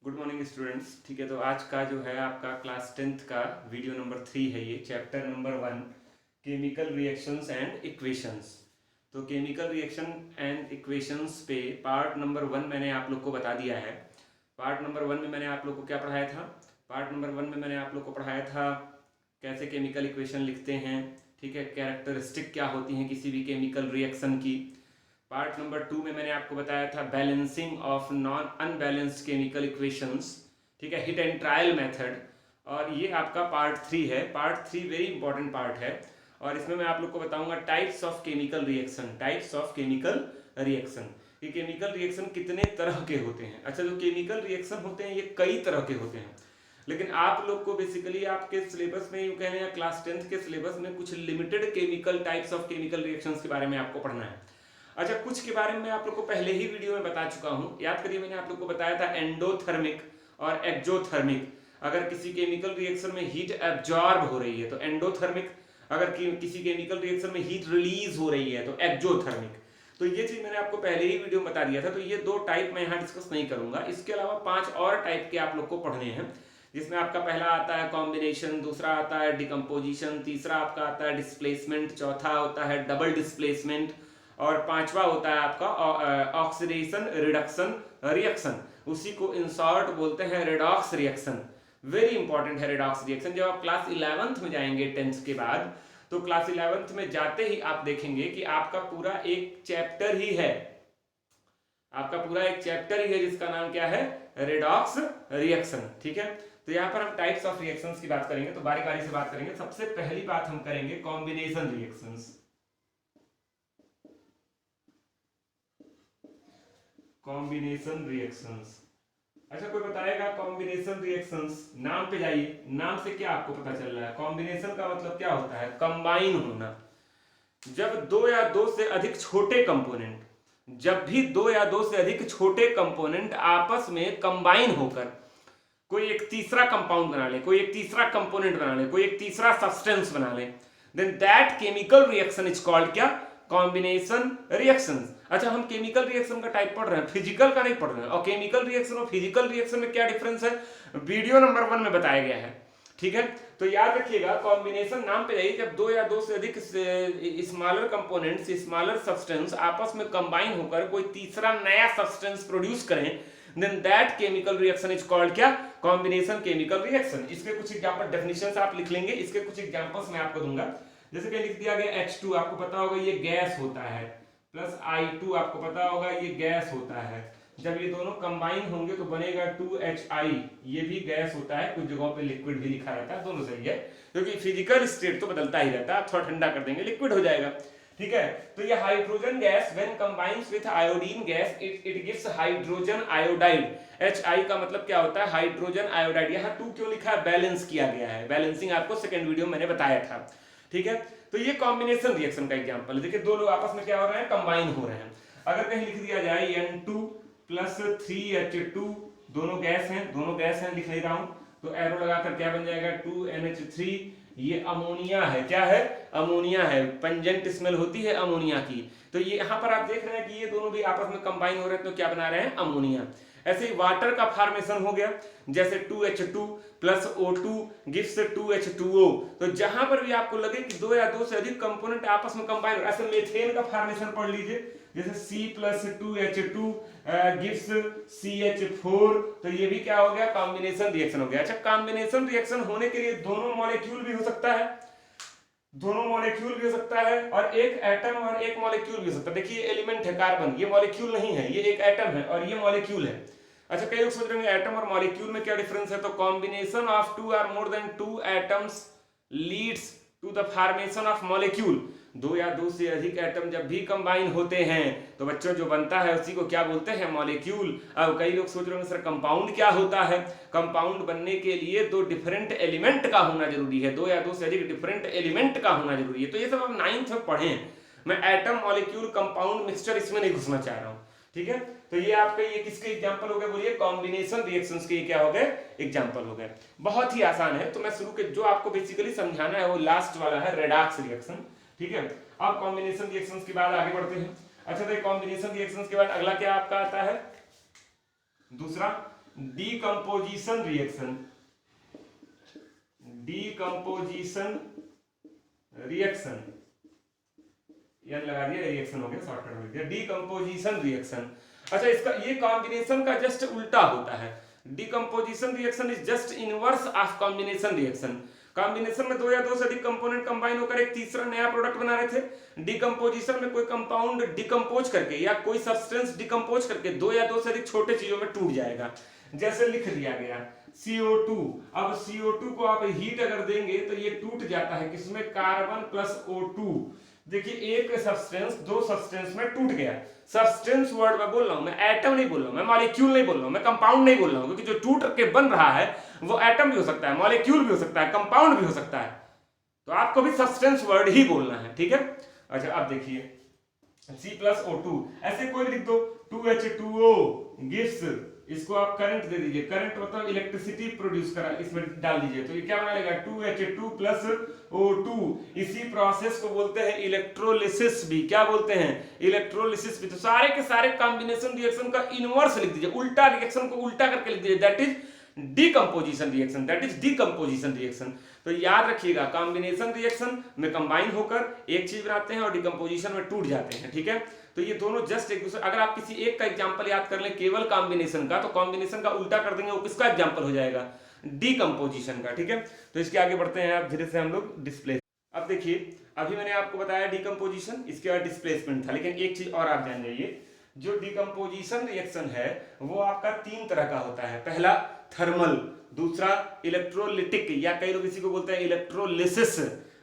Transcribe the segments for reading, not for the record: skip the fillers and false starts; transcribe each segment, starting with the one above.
Good morning students. ठीक है, तो आज का जो है आपका क्लास 10th का वीडियो नंबर 3 है। ये chapter number 1 chemical reactions and equations. तो केमिकल रिएक्शन एंड इक्वेशंस पे पार्ट नंबर 1 मैंने आप लोग को बता दिया है। पार्ट नंबर 1 में मैंने आप लोग को क्या पढ़ाया था? पार्ट नंबर 1 में मैंने आप लोग को पढ़ाया था कैसे केमिकल इक्वेशन लिखते हैं। ठीक है, कैरेक्टरिस्टिक क्या होती हैं किसी भी केमिकल रिएक्शन की। पार्ट नंबर 2 में मैंने आपको बताया था balancing of non unbalanced chemical equations. ठीक है, हिट एंड ट्रायल मेथड। और ये आपका पार्ट 3 है। पार्ट 3 वेरी इंपॉर्टेंट पार्ट है और इसमें मैं आप लोग को बताऊंगा types of chemical reaction. Types of chemical reaction, ये केमिकल रिएक्शन कितने तरह के होते हैं। अच्छा, जो केमिकल रिएक्शन होते हैं ये कई तरह के होते हैं, लेकिन आप लोग को बेसिकली आपके सिलेबस में यूँ कहें या क्लास 10th के सिलेबस में कुछ limited chemical types of chemical reactions के बारे में आपको पढ़ना है। अच्छा, कुछ के बारे में मैं आप लोग को पहले ही वीडियो में बता चुका हूं। याद करिए, मैंने आप लोग को बताया था एंडोथर्मिक और एक्जोथर्मिक। अगर किसी केमिकल रिएक्शन में हीट एब्जॉर्ब हो रही है तो एंडोथर्मिक, अगर किसी केमिकल रिएक्शन में हीट रिलीज हो रही है तो एक्जोथर्मिक। तो ये चीज मैंने आपको पहले ही वीडियो में बता दिया था। तो ये दो टाइप मैं यहाँ डिस्कस नहीं करूंगा। इसके अलावा 5 और टाइप के आप लोग को पढ़ने हैं, जिसमें आपका पहला आता है कॉम्बिनेशन, दूसरा आता है डिकम्पोजिशन, तीसरा आपका आता है डिस्प्लेसमेंट, चौथा होता है डबल डिस्प्लेसमेंट और पांचवा होता है आपका ऑक्सीडेशन रिडक्शन रिएक्शन। उसी को इन शॉर्ट बोलते हैं रेडॉक्स रिएक्शन। वेरी इंपॉर्टेंट है रेडॉक्स रिएक्शन। जब आप क्लास 11th में जाएंगे 10th के बाद, तो क्लास 11th में जाते ही आप देखेंगे कि आपका पूरा एक चैप्टर ही है, आपका पूरा एक चैप्टर ही है जिसका नाम क्या है? Redox reaction. ठीक है, तो यहां पर हम टाइप्स ऑफ रिएक्शंस की बात करेंगे, तो बारी बारी से बात करेंगे। सबसे पहली बात हम करेंगे कॉम्बिनेशन रिएक्शंस। Combination reactions. अच्छा, कोई बताएगा कॉम्बिनेशन रिएक्शंस? नाम पे जाइए, नाम से क्या आपको पता चल रहा है? कॉम्बिनेशन का मतलब क्या होता है? कंबाइन होना। जब दो या दो से अधिक छोटे कंपोनेंट, जब भी दो या दो से अधिक छोटे कंपोनेंट आपस में कंबाइन होकर कोई एक तीसरा कंपाउंड बना ले, कोई एक तीसरा कंपोनेंट बना ले, कोई एक तीसरा सब्सटेंस बना ले, then that chemical reaction is called क्या? Combination reactions. अच्छा, हम केमिकल रिएक्शन का टाइप पढ़ रहे हैं, फिजिकल का नहीं पढ़ रहे हैं। और केमिकल रिएक्शन और फिजिकल रिएक्शन में क्या डिफरेंस है, वीडियो नंबर 1 में बताया गया है। ठीक है, तो याद रखिएगा कॉम्बिनेशन नाम पे जाइए, जब दो या दो से अधिक स्मॉलर कंपोनेंट्स, स्मॉलर सब्सटेंस आपस में कंबाइन होकर कोई तीसरा नया सब्सटेंस प्रोड्यूस करें, then that chemical reaction is called क्या? Combination chemical reaction. इसके कुछ एग्जांपल डेफिनेशंस आप लिख लेंगे, इसके कुछ एग्जांपल्स मैं आपको दूंगा। जैसे कि लिख दिया गया H2, आपको पता होगा ये गैस होता है, प्लस I2 आपको पता होगा ये गैस होता है। जब ये दोनों कंबाइन होंगे तो बनेगा 2HI, ये भी गैस होता है। कुछ जगहों पे लिक्विड भी लिखा रहता है, दोनों सही है, क्योंकि फिजिकल स्टेट तो बदलता ही रहता है। आप थोड़ा ठंडा कर देंगे लिक्विड हो जाएगा। ठीक है, तो ये hydrogen gas when combines with iodine gas it gives hydrogen iodide. HI का मतलब क्या होता है? Hydrogen iodide. यहाँ 2 क्यों लिखा है? बैलेंस किया गया है। बैलेंसिंग आपको सेकंड वीडियो में मैंने बताया था। ठीक है, तो ये कॉम्बिनेशन रिएक्शन का एग्जांपल है। देखिए, दो लोग आपस में क्या हो रहे हैं? कंबाइन हो रहे हैं। अगर कहीं लिख दिया जाए N2 प्लस 3H2, दोनों गैस हैं, दोनों गैस हैं, लिख ले रहा हूं, तो एरो लगाकर क्या बन जाएगा? 2NH3। ये अमोनिया है। क्या है? अमोनिया है। पंजेंट स्मेल होती है अमोनिया की। तो ये यहां पर आप देख रहे हैं कि ये दोनों भी आपस में कंबाइन हो रहे हैं, तो क्या बना रहे हैं? अमोनिया। ऐसे ही वाटर का फॉर्मेशन हो गया, जैसे 2H2 plus O2 gives 2H2O। तो जहां पर भी आपको लगे कि दो या दो से अधिक कंपोनेंट आपस में कंबाइन हो, ऐसे मेथेन का फॉर्मेशन पढ़ लीजिए, जैसे C plus 2H2 gives CH4। तो ये भी क्या हो गया? कॉम्बिनेशन रिएक्शन हो गया। अच्छा, कॉम्बिनेशन रिएक्शन होने के लिए दोनों मॉलिक्यूल भी हो सकता है, दोनों मॉलिक्यूल भी हो सकता है, और एक एटम और एक मॉलिक्यूल भी हो सकता है। देखिए, एलिमेंट है कार्बन, ये मॉलिक्यूल नहीं है, ये एक एटम है और ये मॉलिक्यूल है। अच्छा, कई लोग सोच रहे हैं एटम और मॉलिक्यूल में क्या डिफरेंस है, तो कॉम्बिनेशन ऑफ 2 और more than 2 atoms leads to the formation of molecule. दो या दो से अधिक एटम जब भी कंबाइन होते हैं तो बच्चों जो बनता है उसी को क्या बोलते हैं? मॉलिक्यूल। अब कई लोग सोच रहे होंगे सर कंपाउंड क्या होता है? कंपाउंड बनने के लिए दो डिफरेंट एलिमेंट का होना जरूरी है, दो या दो से अधिक डिफरेंट एलिमेंट का होना जरूरी है। तो ये सब आप 9th में पढ़े। मैं एटम, मॉलिक्यूल, कंपाउंड, मिक्सचर इसमें नहीं घुसना चाह रहा हूं। ठीक है, तो ये आपके ये किसके एग्जांपल हो गए? बोलिए, कॉम्बिनेशन रिएक्शंस के ये क्या हो गए? एग्जांपल हो गए। बहुत ही आसान है। तो मैं शुरू के जो आपको बेसिकली समझाना है वो लास्ट वाला है, रेडॉक्स रिएक्शन। ठीक है, अब कॉम्बिनेशन रिएक्शंस के बाद आगे बढ़ते हैं। अच्छा, तो कॉम्बिनेशन रिएक्शंस के बाद अगला क्या आपका आता है? दूसरा डीकंपोजिशन रिएक्शन, डीकंपोजिशन रिएक्शन, यानी लगा दिया रिएक्शन हो गया, शॉर्टकट में दिया डीकंपोजिशन रिएक्शन। अच्छा, इसका ये कॉम्बिनेशन का जस्ट उल्टा होता है। Decomposition reaction is just inverse of combination reaction. Combination में दो या दो से अधिक कंपोनेंट कंबाइन होकर एक तीसरा नया प्रोडक्ट बना रहे थे। डीकंपोजिशन में कोई कंपाउंड डिकंपोज करके या कोई सब्सटेंस डिकंपोज करके दो या दो से अधिक छोटे चीजों में टूट जाएगा। जैसे लिख दिया गया CO2। अब CO2 को आप हीट अगर देंगे तो ये टूट जाता है किसमें, कार्बन प्लस O2। देखिए एक सब्सटेंस दो सब्सटेंस में टूट गया। सब्सटेंस वर्ड में बोल रहा हूं मैं, एटम नहीं बोल रहा हूं मैं, मॉलिक्यूल नहीं बोल रहा हूं मैं, कंपाउंड नहीं बोल रहा हूं, क्योंकि जो टूट के बन रहा है वो एटम भी हो सकता है, मॉलिक्यूल भी हो सकता है, कंपाउंड भी हो सकता है। तो आपको भी सब्सटेंस वर्ड ही बोलना है, ठीक है। अच्छा अब देखिए C+O2 ऐसे कोई लिख दो, 2H2O गिव्स, इसको आप करंट दे दीजिए, करंट मतलब इलेक्ट्रिसिटी प्रोड्यूस करा, इसमें डाल दीजिए तो ये क्या बना लेगा 2H2 प्लस O2। इसी प्रोसेस को बोलते हैं इलेक्ट्रोलिसिस भी। क्या बोलते हैं, इलेक्ट्रोलिसिस भी। तो सारे के सारे कॉम्बिनेशन रिएक्शन का इनवर्स लिख दीजिए, उल्टा रिएक्शन को उल्टा करके लिख दीजिए, that is decomposition reaction, that is decomposition reaction. तो याद रखिएगा कॉम्बिनेशन रिएक्शन में कंबाइन होकर एक चीज बनाते हैं और डीकंपोजिशन में टूट जाते हैं, ठीक है। तो ये दोनों जस्ट एक दूसरे, अगर आप किसी एक का एग्जांपल याद कर लें केवल कॉम्बिनेशन का, तो कॉम्बिनेशन का उल्टा कर देंगे वो किसका एग्जांपल हो जाएगा, डीकंपोजिशन का, ठीक है। तो इसके आगे बढ़ते हैं आप धीरे से हम लोग डिस्प्ले। अब देखिए अभी मैंने आपको बताया डीकंपोजिशन, इसके बाद डिस्प्लेसमेंट था, लेकिन एक चीज और आप जान जाइए, जो डीकंपोजिशन रिएक्शन है वो आपका तीन तरह का होता है। पहला थर्मल, दूसरा इलेक्ट्रोलिटिक या कई लोग इसी को बोलते हैं इलेक्ट्रोलिसिस,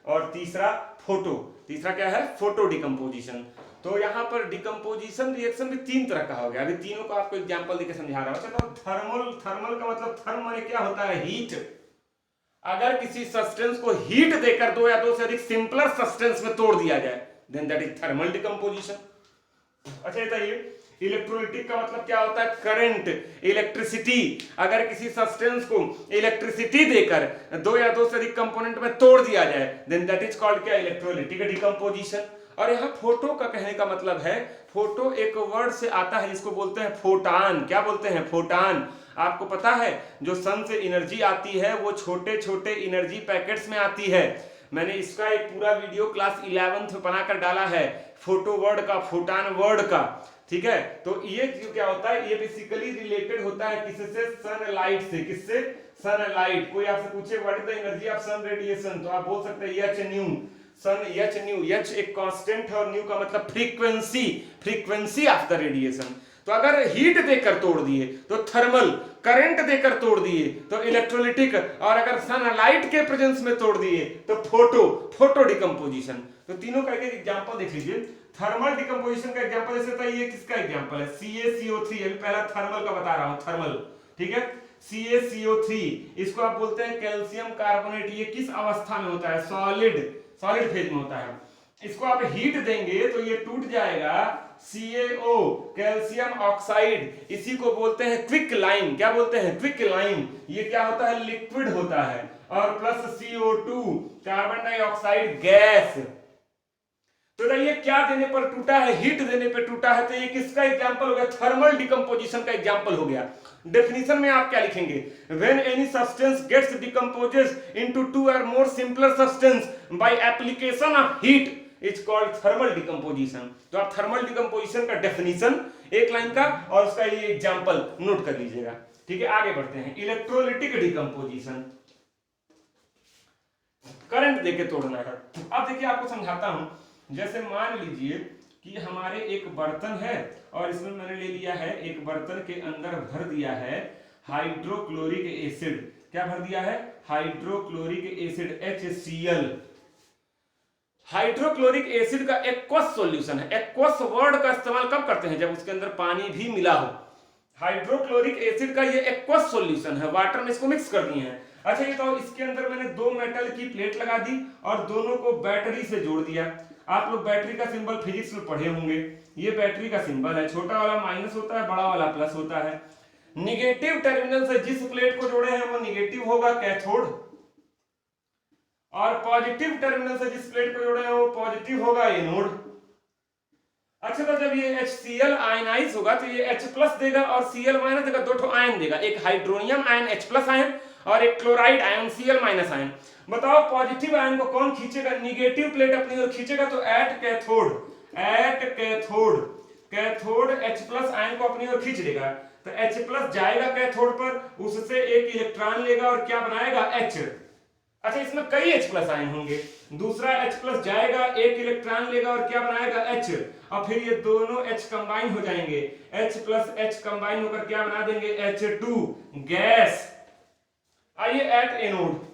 और तीसरा फोटो। तीसरा क्या है, फोटो डिकंपोजिशन। तो यहां पर डिकंपोजिशन रिएक्शन भी तीन तरह का हो गया। अभी तीनों को आपको एग्जांपल देकर समझा रहा हूं। अच्छा तो थर्मल का मतलब थर्म माने क्या होता है, हीट। अगर किसी सब्सटेंस को हीट देकर दो या दो से अधिक सिंपलर सब्सटेंस में तोड़ दिया जाए देन दैट इज थर्मल डिकंपोजिशन। अच्छा बताइए इलेक्ट्रोलिटिक का मतलब क्या होता है, करंट, इलेक्ट्रिसिटी। अगर किसी सब्सटेंस को इलेक्ट्रिसिटी देकर दो या दो से अधिक कंपोनेंट में तोड़ दिया जाए देन दैट इज कॉल्ड क्या, इलेक्ट्रोलिटिक डिकंपोजिशन। और यहां फोटो का कहने का मतलब है, फोटो एक वर्ड से आता है जिसको बोलते हैं फोटान। क्या बोलते हैं, फोटान। आपको पता है जो सन से एनर्जी आती है वो छोटे छोटे एनर्जी पैकेट्स में आती है। मैंने इसका एक पूरा वीडियो क्लास 11th में बनाकर डाला है, फोटो वर्ड का, फोटान वर्ड का, ठीक है। तो ये क्या होता है, ये बेसिकली रिलेटेड होता है किससे, सनलाइट से। किससे, सनलाइट। कोई आपसे पूछे what is the energy of sun radiation, तो आप बोल सकते हैं H nu. Sun H nu, H एक कांस्टेंट है और न्यू का मतलब frequency, frequency of the radiation. तो अगर हीट देकर तोड़ दिए तो थर्मल, करंट देकर तोड़ दिए तो इलेक्ट्रोलिटिक, और अगर सनलाइट के प्रेजेंस में तोड़ दिए तो फोटो, फोटो डिकंपोजिशन। तो तीनों का एक एग्जांपल देख लीजिए। थर्मल डिकंपोजिशन का एग्जांपल जैसे था, ये किसका एग्जांपल है, CaCO3। अभी पहला थर्मल का बता रहा हूं, थर्मल, ठीक है। CaCO3 इसको आप बोलते हैं कैल्शियम कार्बोनेट। ये किस अवस्था में होता है, सॉलिड, सॉलिड फेज में होता है। इसको आप हीट देंगे तो ये टूट जाएगा, CaO, कैल्शियम ऑक्साइड। इसी को बोलते हैं क्विक लाइम। क्या बोलते हैं, क्विक लाइम। ये क्या होता है, लिक्विड होता है। और plus CO2, carbon dioxide gas. तो ये क्या देने पर टूटा है, हीट देने पर टूटा है। तो ये किसका एग्जांपल हो गया, थर्मल डिकंपोजिशन का एग्जांपल हो गया। डेफिनेशन में आप क्या लिखेंगे, when any substance gets decomposes into two और more simpler substance by application of heat is called thermal decomposition. तो आप थर्मल डिकंपोजिशन का डेफिनेशन एक लाइन का और उसका ये एग्जांपल नोट कर लीजिएगा, ठीक है। आगे बढ़ते हैं, इलेक्ट्रोलिटिक डिकंपोजिशन, करंट देके तोड़ना है। अब देखिए आपको समझाता हूं। जैसे मान लीजिए कि हमारे एक बर्तन है और इसमें मैंने ले लिया है, एक बर्तन के अंदर भर दिया है हाइड्रोक्लोरिक एसिड। क्या भर दिया है, hydrochloric acid HCl। Hydrochloric acid का एक्वस सॉल्यूशन है। एक्वस वर्ड का इस्तेमाल कब करते हैं, जब उसके अंदर पानी भी मिला हो। हाइड्रोक्लोरिक एसिड का ये एक्वस सॉल्यूशन है, वाटर में इसको मिक्स कर दिए हैं। अच्छा ये तो इसके अंदर मैंने दो मेटल की प्लेट लगा दी और दोनों को बैटरी से जोड़ दिया। आप लोग बैटरी का सिंबल फिजिक्स में पढ़े होंगे। ये बैटरी का सिंबल है, छोटा वाला माइनस होता है, बड़ा वाला प्लस होता है। निगेटिव टर्मिनल से जिस प्लेट को जोड़े हैं वो निगेटिव होगा, कैथोड, और पॉजिटिव टर्मिनल से जिस प्लेट को जोड़े हैं वो पॉजिटिव होगा, एनोड। अच्छा, तो जब ये HCl आयनाइज होगा तो ये H प्लस देगा और Cl माइनस देगा, दो ठो आयन देगा, एक hydronium ion H plus ion और एक chloride ion Cl minus ion. बताओ पॉजिटिव आयन को कौन खींचेगा, निगेटिव प्लेट अपनी ओर खींचेगा, तो at cathode H plus ion को अपनी ओर खींच लेगा, तो H प्लस जाएगा कैथोड पर, उससे एक इलेक्ट्रॉन लेगा और क्या बनाएगा H। अच्छा, इसमें कई H प्लस आयन होंगे, दूसरा H प्लस जाएगा, एक इलेक्ट्रॉन लेगा और क्या बनाएगा H, और फिर ये दोनों H कंबाइन हो जाएंगे, H प्लस H कंबाइन होकर क्या बना देंगे H2 गैस। आइए एट एनोड।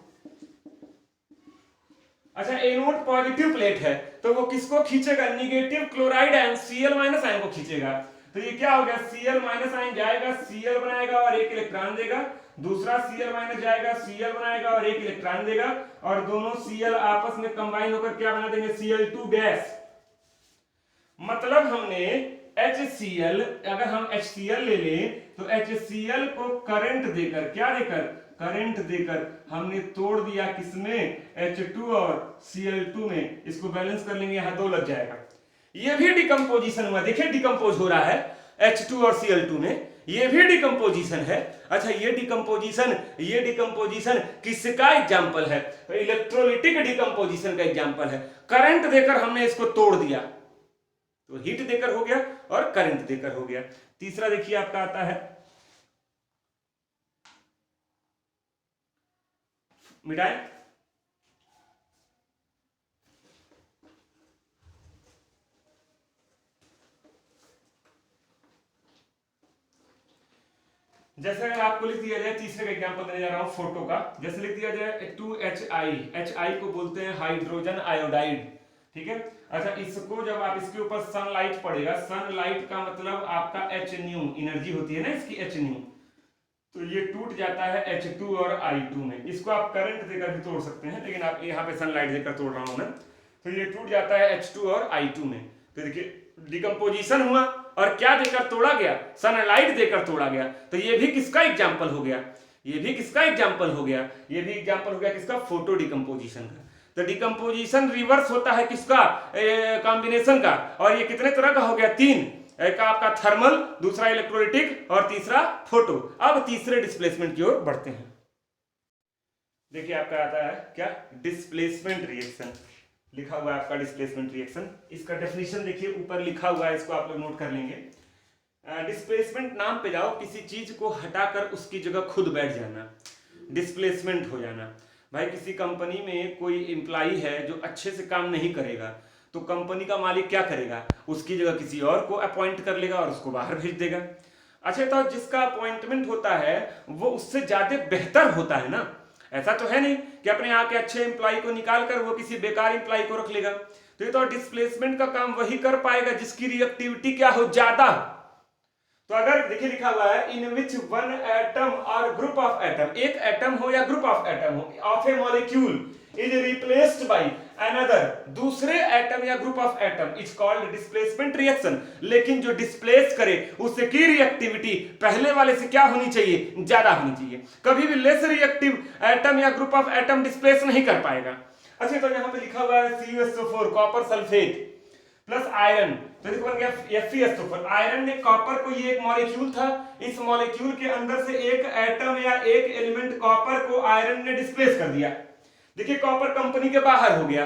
अच्छा, एनोड पॉजिटिव प्लेट है तो वो किसको खींचेगा, negative chloride ion Cl minus ion को खींचेगा, तो ये क्या हो गया Cl माइनस आयन जाएगा, Cl बनाएगा और एक इलेक्ट्रॉन देगा, दूसरा Cl माइनस जाएगा, Cl बनाएगा और एक इलेक्ट्रॉन देगा, और दोनों Cl आपस में कंबाइन होकर क्या बना देंगे Cl2 गैस। मतलब हमने HCl, अगर हम HCl ले लें तो HCl को करंट देकर, क्या देकर, करंट देकर हमने तोड़ दिया किसमें, H2 और Cl2 में, इसको बैलेंस कर लेंगे, यहां 2 लग जाएगा। ये भी डिकम्पोजिशन हुआ, देखिए डिकम्पोज हो रहा है H2 और Cl2 में, ये भी डिकम्पोजिशन है। अच्छा, ये डिकम्पोजिशन किसका एग्जाम्पल है, तो इलेक्ट्रोलिटिक डिकम्पोजिशन का एग्जाम्पल है। करंट देकर हमने इसको तोड़ दिया, तो हीट देकर हो गया और करंट देकर हो गया। तीसरा देखिए आपका आता है मिटाए, जैसे अगर आपको लिख दिया जाए, तीसरे का एग्जांपल देने जा रहा हूं फोटो का, जैसे लिख दिया जाए 2HI को बोलते हैं हाइड्रोजन आयोडाइड, ठीक है। अच्छा, इसको जब आप इसके ऊपर सनलाइट पड़ेगा, सनलाइट का मतलब आपका H न्यू एनर्जी होती है ना इसकी H न्यू, तो ये टूट जाता है H2 और I2 में। इसको आप करंट देकर भी तोड़ सकते हैं, लेकिन आप यहाँ पे सनलाइट देकर तोड़ रहा हूं मैं, तो ये टूट जाता है H2 और I2 में। तो देखिए डिकम्पोजिशन हुआ और क्या देकर तोड़ा गया, सनलाइट देकर तोड़ा गया, तो ये भी किसका एग्जाम्पल हो गया, ये भी किसका एग्जाम्पल हो गया, ये भी एग्जाम्पल हो गया किसका, फोटो डिकम्पोजिशन का। तो डिकम्पोजिशन रिवर्स होता है किसका, कॉम्बिनेशन का, और ये कितने तरह का हो गया, 3, एक आपका थर्मल, दूसरा इलेक्ट्रोलिटिक और तीसरा फोटो। अब तीसरे डिस्प्लेसमेंट की ओर बढ़ते हैं। देखिए आपका आता है क्या, डिस्प्लेसमेंट रिएक्शन, लिखा हुआ है आपका डिस्प्लेसमेंट रिएक्शन। इसका डेफिनेशन देखिए ऊपर लिखा हुआ है, इसको आप लोग नोट कर लेंगे। डिस्प्लेसमेंट, नाम पे जाओ, किसी चीज को हटाकर उसकी जगह खुद बैठ जाना, डिस्प्लेसमेंट हो जाना। भाई किसी कंपनी में कोई एम्प्लॉई है जो अच्छे से काम नहीं करेगा, तो कंपनी का मालिक क्या करेगा, उसकी जगह किसी और को अपॉइंट कर लेगा और उसको बाहर भेज देगा। अच्छा, तो जिसका अपॉइंटमेंट होता है वो उससे ज्यादा बेहतर होता है ना, ऐसा तो है नहीं कि अपने यहाँ के अच्छे एम्प्लॉय को निकाल कर वो किसी बेकार एम्प्लॉय को रख लेगा। तो ये तो डिस्प्लेसमेंट का काम वही कर पाएगा जिसकी रिएक्टिविटी क्या हो, ज्यादा। तो अगर देखिए लिखा हुआ है इन विच वन एटम और ग्रुप ऑफ एटम, एक एटम हो या ग्रुप ऑफ एटम हो, of A molecule is replaced by another, दूसरे एटम या group of atom is called displacement reaction. लेकिन जो डिस्प्लेस करे उसकी रिएक्टिविटी पहले वाले से क्या होनी चाहिए, ज्यादा होनी चाहिए। कभी भी लेस रिएक्टिव एटम या ग्रुप ऑफ एटम डिस्प्लेस नहीं कर पाएगा। अच्छा, तो यहां पे लिखा हुआ है CuSO4 copper sulphate plus iron, तो देखो बन गया FeSO4। आयरन ने कॉपर को, ये एक मॉलिक्यूल था, इस मॉलिक्यूल के अंदर से एक एटम या एक एलिमेंट कॉपर को आयरन ने डिस्प्लेस कर दिया। देखिए कॉपर कंपनी के बाहर हो गया,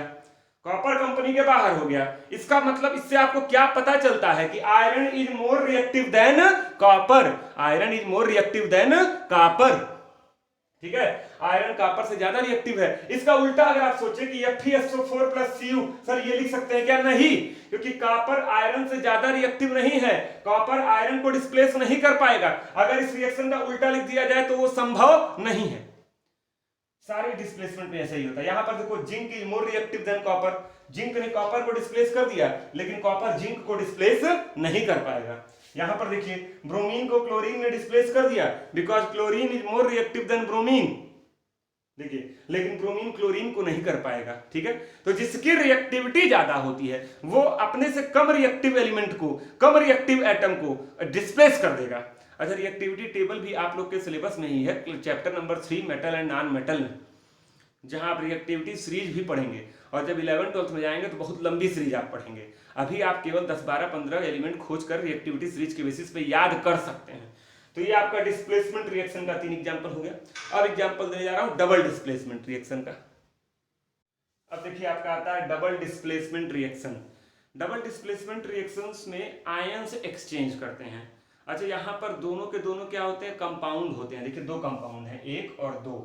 कॉपर कंपनी के बाहर हो गया। इसका मतलब इससे आपको क्या पता चलता है कि iron is more reactive than copper, iron is more reactive than copper, ठीक है, आयरन कॉपर से ज्यादा रिएक्टिव है। इसका उल्टा अगर आप सोचे कि FeSO4 प्लस Cu, सर ये लिख सकते हैं क्या, नहीं, क्योंकि कॉपर आयरन से ज्यादा रिएक्टिव नहीं है, कॉपर आयरन को डिस्प्लेस नहीं कर पाएगा। अगर इस रिएक्शन का उल्टा लिख दिया जाए तो वो संभव नहीं है। सारे डिस्प्लेसमेंट में ऐसा ही होता है। यहां पर देखो zinc is more reactive than copper, zinc ने कॉपर को डिस्प्लेस कर दिया, लेकिन कॉपर जिंक को डिस्प्लेस नहीं कर पाएगा। यहां पर देखिए ब्रोमीन को क्लोरीन ने डिस्प्लेस कर दिया, because chlorine is more reactive than bromine, देखिए, लेकिन ब्रोमीन क्लोरीन को नहीं कर पाएगा, ठीक है। तो जिसकी रिएक्टिविटी ज्यादा होती है वो अपने से कम रिएक्टिव एलिमेंट को, कम रिएक्टिव एटम को डिस्प्लेस कर देगा। अच्छा, रिएक्टिविटी टेबल भी आप लोग के सिलेबस में ही है, chapter number 3 metal and non metal में, जहां आप रिएक्टिविटी सीरीज भी पढ़ेंगे, और जब 11th-12th में जाएंगे तो बहुत लंबी सीरीज आप पढ़ेंगे। अभी आप केवल 10, 12, 15 एलिमेंट खोज कर रिएक्टिविटी सीरीज के बेसिस पे याद कर सकते हैं। तो ये आपका डिस्प्लेसमेंट रिएक्शन का 3 एग्जाम्पल हो गया। अब एग्जाम्पल देने जा रहा हूं डबल डिस्प्लेसमेंट रिएक्शन का। अब देखिए आपका आता है double displacement reaction. Double displacement reactions में आयंस एक्सचेंज करते हैं। अच्छा, यहाँ पर दोनों के दोनों क्या होते हैं, कंपाउंड होते हैं। देखिए 2 कंपाउंड हैं, 1 और 2।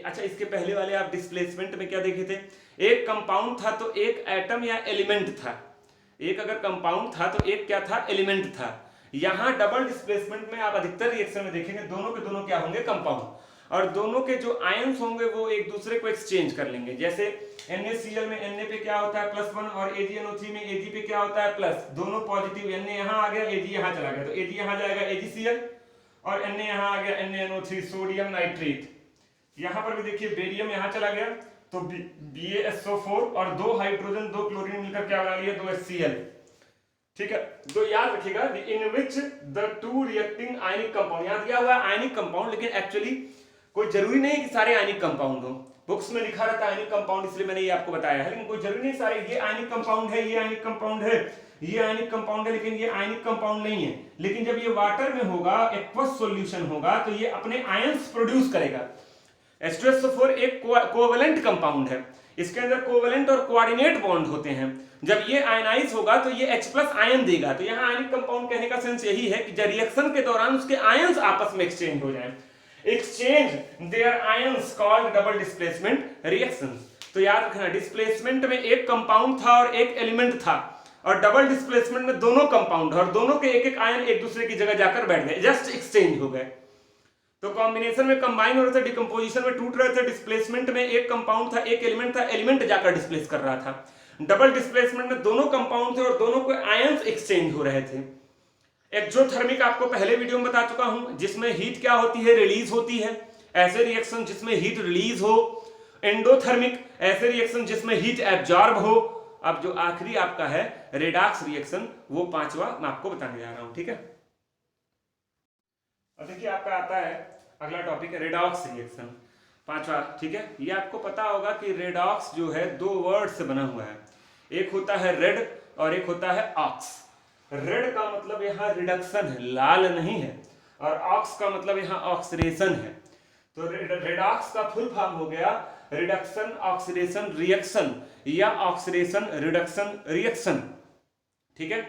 अच्छा, इसके पहले वाले आप डिस्प्लेसमेंट में क्या देखे थे, एक कंपाउंड था तो एक एटम या एलिमेंट था। एक अगर कंपाउंड था तो एक क्या था, एलिमेंट था। यहाँ डबल डिस्प्लेसमेंट में आप अधिकतर रिएक्शन में देखेंगे दोनों के दोनों क्या होंगे, कंपाउंड, और दोनों के जो आयंस होंगे वो एक दूसरे को एक्सचेंज कर लेंगे। जैसे NaCl में Na पे क्या होता है +1 और AgNO3 में Ag पे क्या होता है प्लस, दोनों पॉजिटिव। Na यहाँ आ गया, Ag यहाँ चला गया, तो Ag यहाँ जाएगा AgCl, और Na यहाँ आ गया NaNO3 सोडियम नाइट्रेट। यहाँ पर भी देखिए बेरियम यहाँ चला गया तो BaSO4 और 2 हाइड्रोजन 2 क्लोरीन मिलकर क्या बना लिया, 2HCl। ठीक है, तो याद रखिएगा in which the two reacting ionic compound, यहाँ दिया हुआ है आयनिक कंपाउंड, लेकिन एक्चुअली कोई जरूरी नहीं कि सारे आयनिक कंपाउंड हो। बुक्स में लिखा रहता है आयनिक कंपाउंड, इसलिए मैंने ये आपको बताया है, लेकिन कोई जरूरी नहीं सारे ये आयनिक कंपाउंड है, ये आयनिक कंपाउंड है, ये आयनिक कंपाउंड है, लेकिन ये आयनिक कंपाउंड नहीं है। लेकिन जब ये वाटर में होगा, एक्वस सॉल्यूशन होगा, तो ये अपने आयंस प्रोड्यूस करेगा। H2SO4 एक कोवेलेंट कंपाउंड है, इसके अंदर कोवेलेंट और कोऑर्डिनेट बॉन्ड होते हैं। जब ये आयनाइज होगा तो ये H+ आयन देगा। तो यहाँ आयनिक कंपाउंड कहने का सेंस यही है कि जब रिएक्शन के दौरान उसके आयंस आपस में एक्सचेंज हो जाएं, exchange there ions called double displacement reactions. तो याद रखना डिस्प्लेसमेंट में एक कंपाउंड था और एक एलिमेंट था, और डबल डिस्प्लेसमेंट में दोनों कंपाउंड और दोनों के एक एक आयन एक दूसरे की जगह जाकर बैठ गए, जस्ट एक्सचेंज हो गए। तो कॉम्बिनेशन में कंबाइन हो रहे थे, डिकम्पोजिशन में टूट रहे थे, डिस्प्लेसमेंट में एक कंपाउंड था एक एलिमेंट था, एलिमेंट जाकर डिस्प्लेस कर रहा था। डबल डिस्प्लेसमेंट में दोनों कंपाउंड थे और दोनों के आयंस एक्सचेंज हो रहे थे। एक्सोथर्मिक आपको पहले वीडियो में बता चुका हूं, जिसमें हीट क्या होती है, रिलीज होती है, ऐसे रिएक्शन जिसमें हीट रिलीज हो। एंडोथर्मिक ऐसे रिएक्शन जिसमें हीट एब्जॉर्ब हो। अब जो आखिरी आपका है रेडॉक्स रिएक्शन, वो 5वां मैं आपको बताने जा रहा हूं। ठीक है, अब देखिए आपका आता है अगला टॉपिक है रेडॉक्स रिएक्शन, 5वां। ठीक है, ये आपको पता होगा कि रेडॉक्स जो है 2 वर्ड से बना हुआ है, एक होता है रेड और एक होता है ऑक्स। रेड का मतलब यहाँ रिडक्शन है, लाल नहीं है, और ऑक्स का मतलब यहाँ ऑक्सीडेशन है। तो रेडॉक्स का फुल फॉर्म हो गया रिडक्शन ऑक्सीडेशन रिएक्शन या ऑक्सीडेशन रिडक्शन रिएक्शन। ठीक है,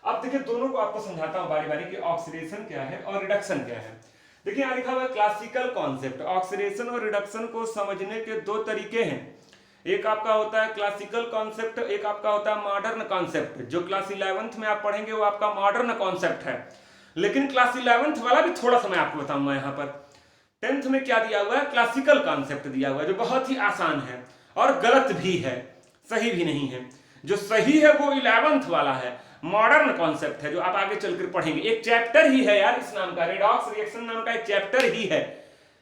अब देखिए दोनों को आपको समझाता हूं बारी बारी कि ऑक्सीडेशन क्या है और रिडक्शन क्या है। देखिए यहां लिखा हुआ है क्लासिकल कॉन्सेप्ट। ऑक्सीडेशन और रिडक्शन को समझने के 2 तरीके हैं, एक आपका होता है क्लासिकल कॉन्सेप्ट, एक आपका होता है मॉडर्न कॉन्सेप्ट। जो क्लास 11th में आप पढ़ेंगे वो आपका मॉडर्न कॉन्सेप्ट है, लेकिन क्लास 11th वाला भी थोड़ा सा मैं आपको बताऊंगा। यहाँ पर 10th में क्या दिया हुआ है, क्लासिकल कॉन्सेप्ट दिया हुआ है, जो बहुत ही आसान है और गलत भी है, सही भी नहीं है। जो सही है वो 11th वाला है, मॉडर्न कॉन्सेप्ट है जो आप आगे चलकर पढ़ेंगे। एक चैप्टर ही है यार इस नाम का, रेडॉक्स रिएक्शन नाम का एक चैप्टर ही है।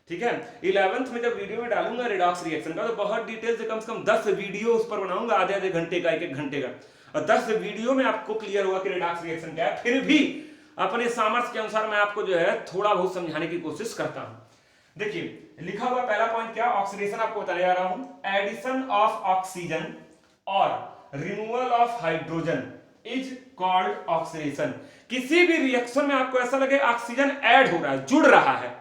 ठीक है, 11th में जब वीडियो में डालूंगा रेडॉक्स रिएक्शन का, तो बहुत डिटेल से कम 10 वीडियो उस पर बनाऊंगा, आधे घंटे का, 1 घंटे का, और 10 वीडियो में आपको क्लियर होगा कि रेडॉक्स रिएक्शन क्या है। फिर भी अपने सामर्थ्य के अनुसार मैं आपको जो है थोड़ा बहुत समझाने की कोशिश करता हूं। देखिए लिखा हुआ पहला पॉइंट क्या, ऑक्सीडेशन आपको बताने जा रहा हूं। एडिशन ऑफ ऑक्सीजन और removal of hydrogen is called oxidation. किसी भी रिएक्शन में आपको ऐसा लगे ऑक्सीजन ऐड हो रहा है, जुड़ रहा है,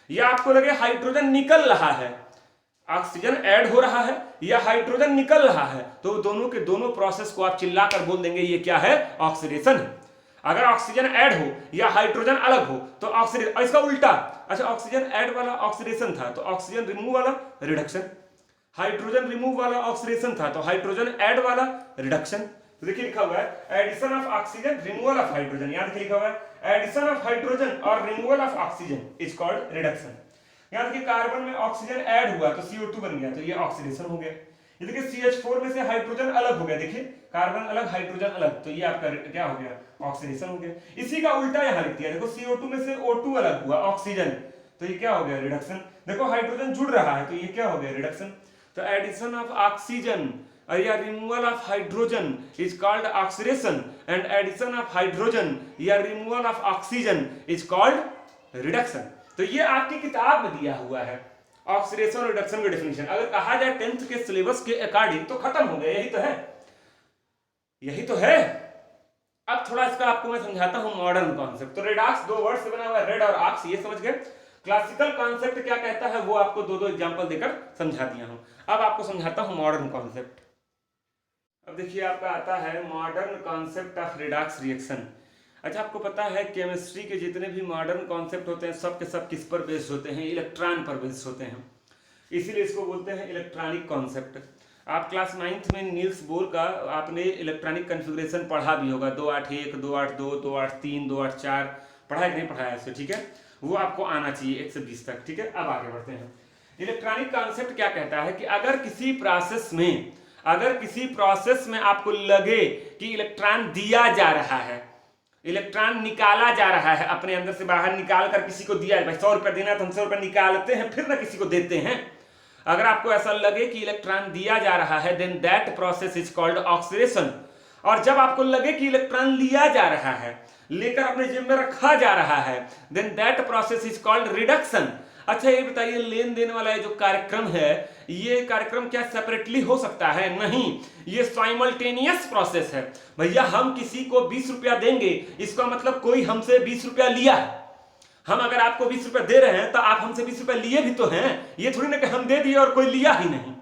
या आपको लगे हाइड्रोजन निकल रहा है, ऑक्सीजन ऐड हो रहा है या हाइड्रोजन निकल रहा है, तो दोनों के दोनों प्रोसेस को आप चिल्लाकर बोल देंगे ये क्या है, ऑक्सीडेशन है। अगर ऑक्सीजन ऐड हो या हाइड्रोजन अलग हो तो ऑक्सीडेशन, और इसका उल्टा, अच्छा ऑक्सीजन ऐड वाला ऑक्सीडेशन था तो ऑक्सीजन रिमूव वाला रिडक्शन, हाइड्रोजन रिमूव वाला ऑक्सीडेशन था तो हाइड्रोजन ऐड वाला रिडक्शन। तो देखिए लिखा हुआ है addition of oxygen removal of hydrogen, याद देखिए लिखा हुआ है एडिशन ऑफ हाइड्रोजन और removal of oxygen is called reduction. याद देखिए कार्बन में ऑक्सीजन ऐड हुआ तो CO2 बन गया, तो ये ऑक्सीडेशन हो गया। ये देखिए CH4 में से हाइड्रोजन अलग हो गया, देखिए कार्बन अलग हाइड्रोजन अलग, तो ये आपका क्या हो गया, ऑक्सीडेशन हो गया। इसी का उल्टा यहाँ लिख दिया, देखो CO2 में से O2 अलग हुआ ऑक्सीजन, तो ये क्या हो गया, रिडक्शन। देखो हाइड्रोजन जुड़ रहा है तो ये क्या हो गया, रिडक्शन। तो एडिशन ऑफ ऑक्सीजन या removal of hydrogen is called oxidation and addition of hydrogen या removal of oxygen is called reduction. तो ये आपकी किताब में दिया हुआ है, ऑक्सीडेशन और रिडक्शन की डेफिनेशन अगर कहा जाए 10th के सिलेबस के अकॉर्डिंग तो खत्म हो गया, यही तो है, यही तो है। अब थोड़ा इसका आपको मैं समझाता हूं मॉडर्न कॉन्सेप्ट। तो रेडॉक्स दो वर्ड से बना हुआ है, रेड और ऑक्स, ये समझ गए। क्लासिकल कॉन्सेप्ट क्या कहता है वो आपको दो एग्जांपल देकर समझा दिया हूं। अब आपको समझाता हूं मॉडर्न कॉन्सेप्ट। अब देखिए आपका आता है modern concept of redox reaction. अच्छा, आपको पता है केमिस्ट्री के जितने भी मॉडर्न कॉन्सेप्ट होते हैं सब के सब किस पर बेस्ड होते हैं? इलेक्ट्रॉन पर बेस्ड होते हैं, इसीलिए इसको बोलते हैं इलेक्ट्रॉनिक कॉन्सेप्ट। आप क्लास 9th में नील्स बोर का आपने इलेक्ट्रॉनिक कन्फिग्रेशन पढ़ा भी होगा, 281, 282, 283, 284 पढ़ा है कि नहीं पढ़ा है ऐसे, ठीक है, वो आपको आना चाहिए 1 से 20 तक, ठीक है। अब आगे बढ़ते हैं। इलेक्ट्रॉनिक कॉन्सेप्ट क्या कहता है कि अगर किसी प्रोसेस में आपको लगे कि इलेक्ट्रॉन दिया जा रहा है, इलेक्ट्रॉन निकाला जा रहा है, अपने अंदर से बाहर निकाल कर किसी को दिया है, भाई 100 रुपया देना तो हम 100 रुपया निकालते हैं फिर ना किसी को देते हैं। अगर आपको ऐसा लगे कि इलेक्ट्रॉन दिया जा रहा है then that process is called oxidation. और जब आपको लगे कि इलेक्ट्रॉन लिया जा रहा है, लेकर अपने जेब में रखा जा रहा है, then that process is called reduction. अच्छा ये बताइए, लेन देन वाला जो कार्यक्रम है, ये कार्यक्रम क्या सेपरेटली हो सकता है? नहीं, ये साइमल्टेनियस प्रोसेस है। भैया हम किसी को 20 रुपया देंगे, इसका मतलब कोई हमसे 20 रुपया लिया है। हम अगर आपको 20 रुपया दे रहे हैं तो आप हमसे 20 रुपया लिए भी तो हैं, ये थोड़ी ना कि हम दे दिए और कोई लिया ही नहीं।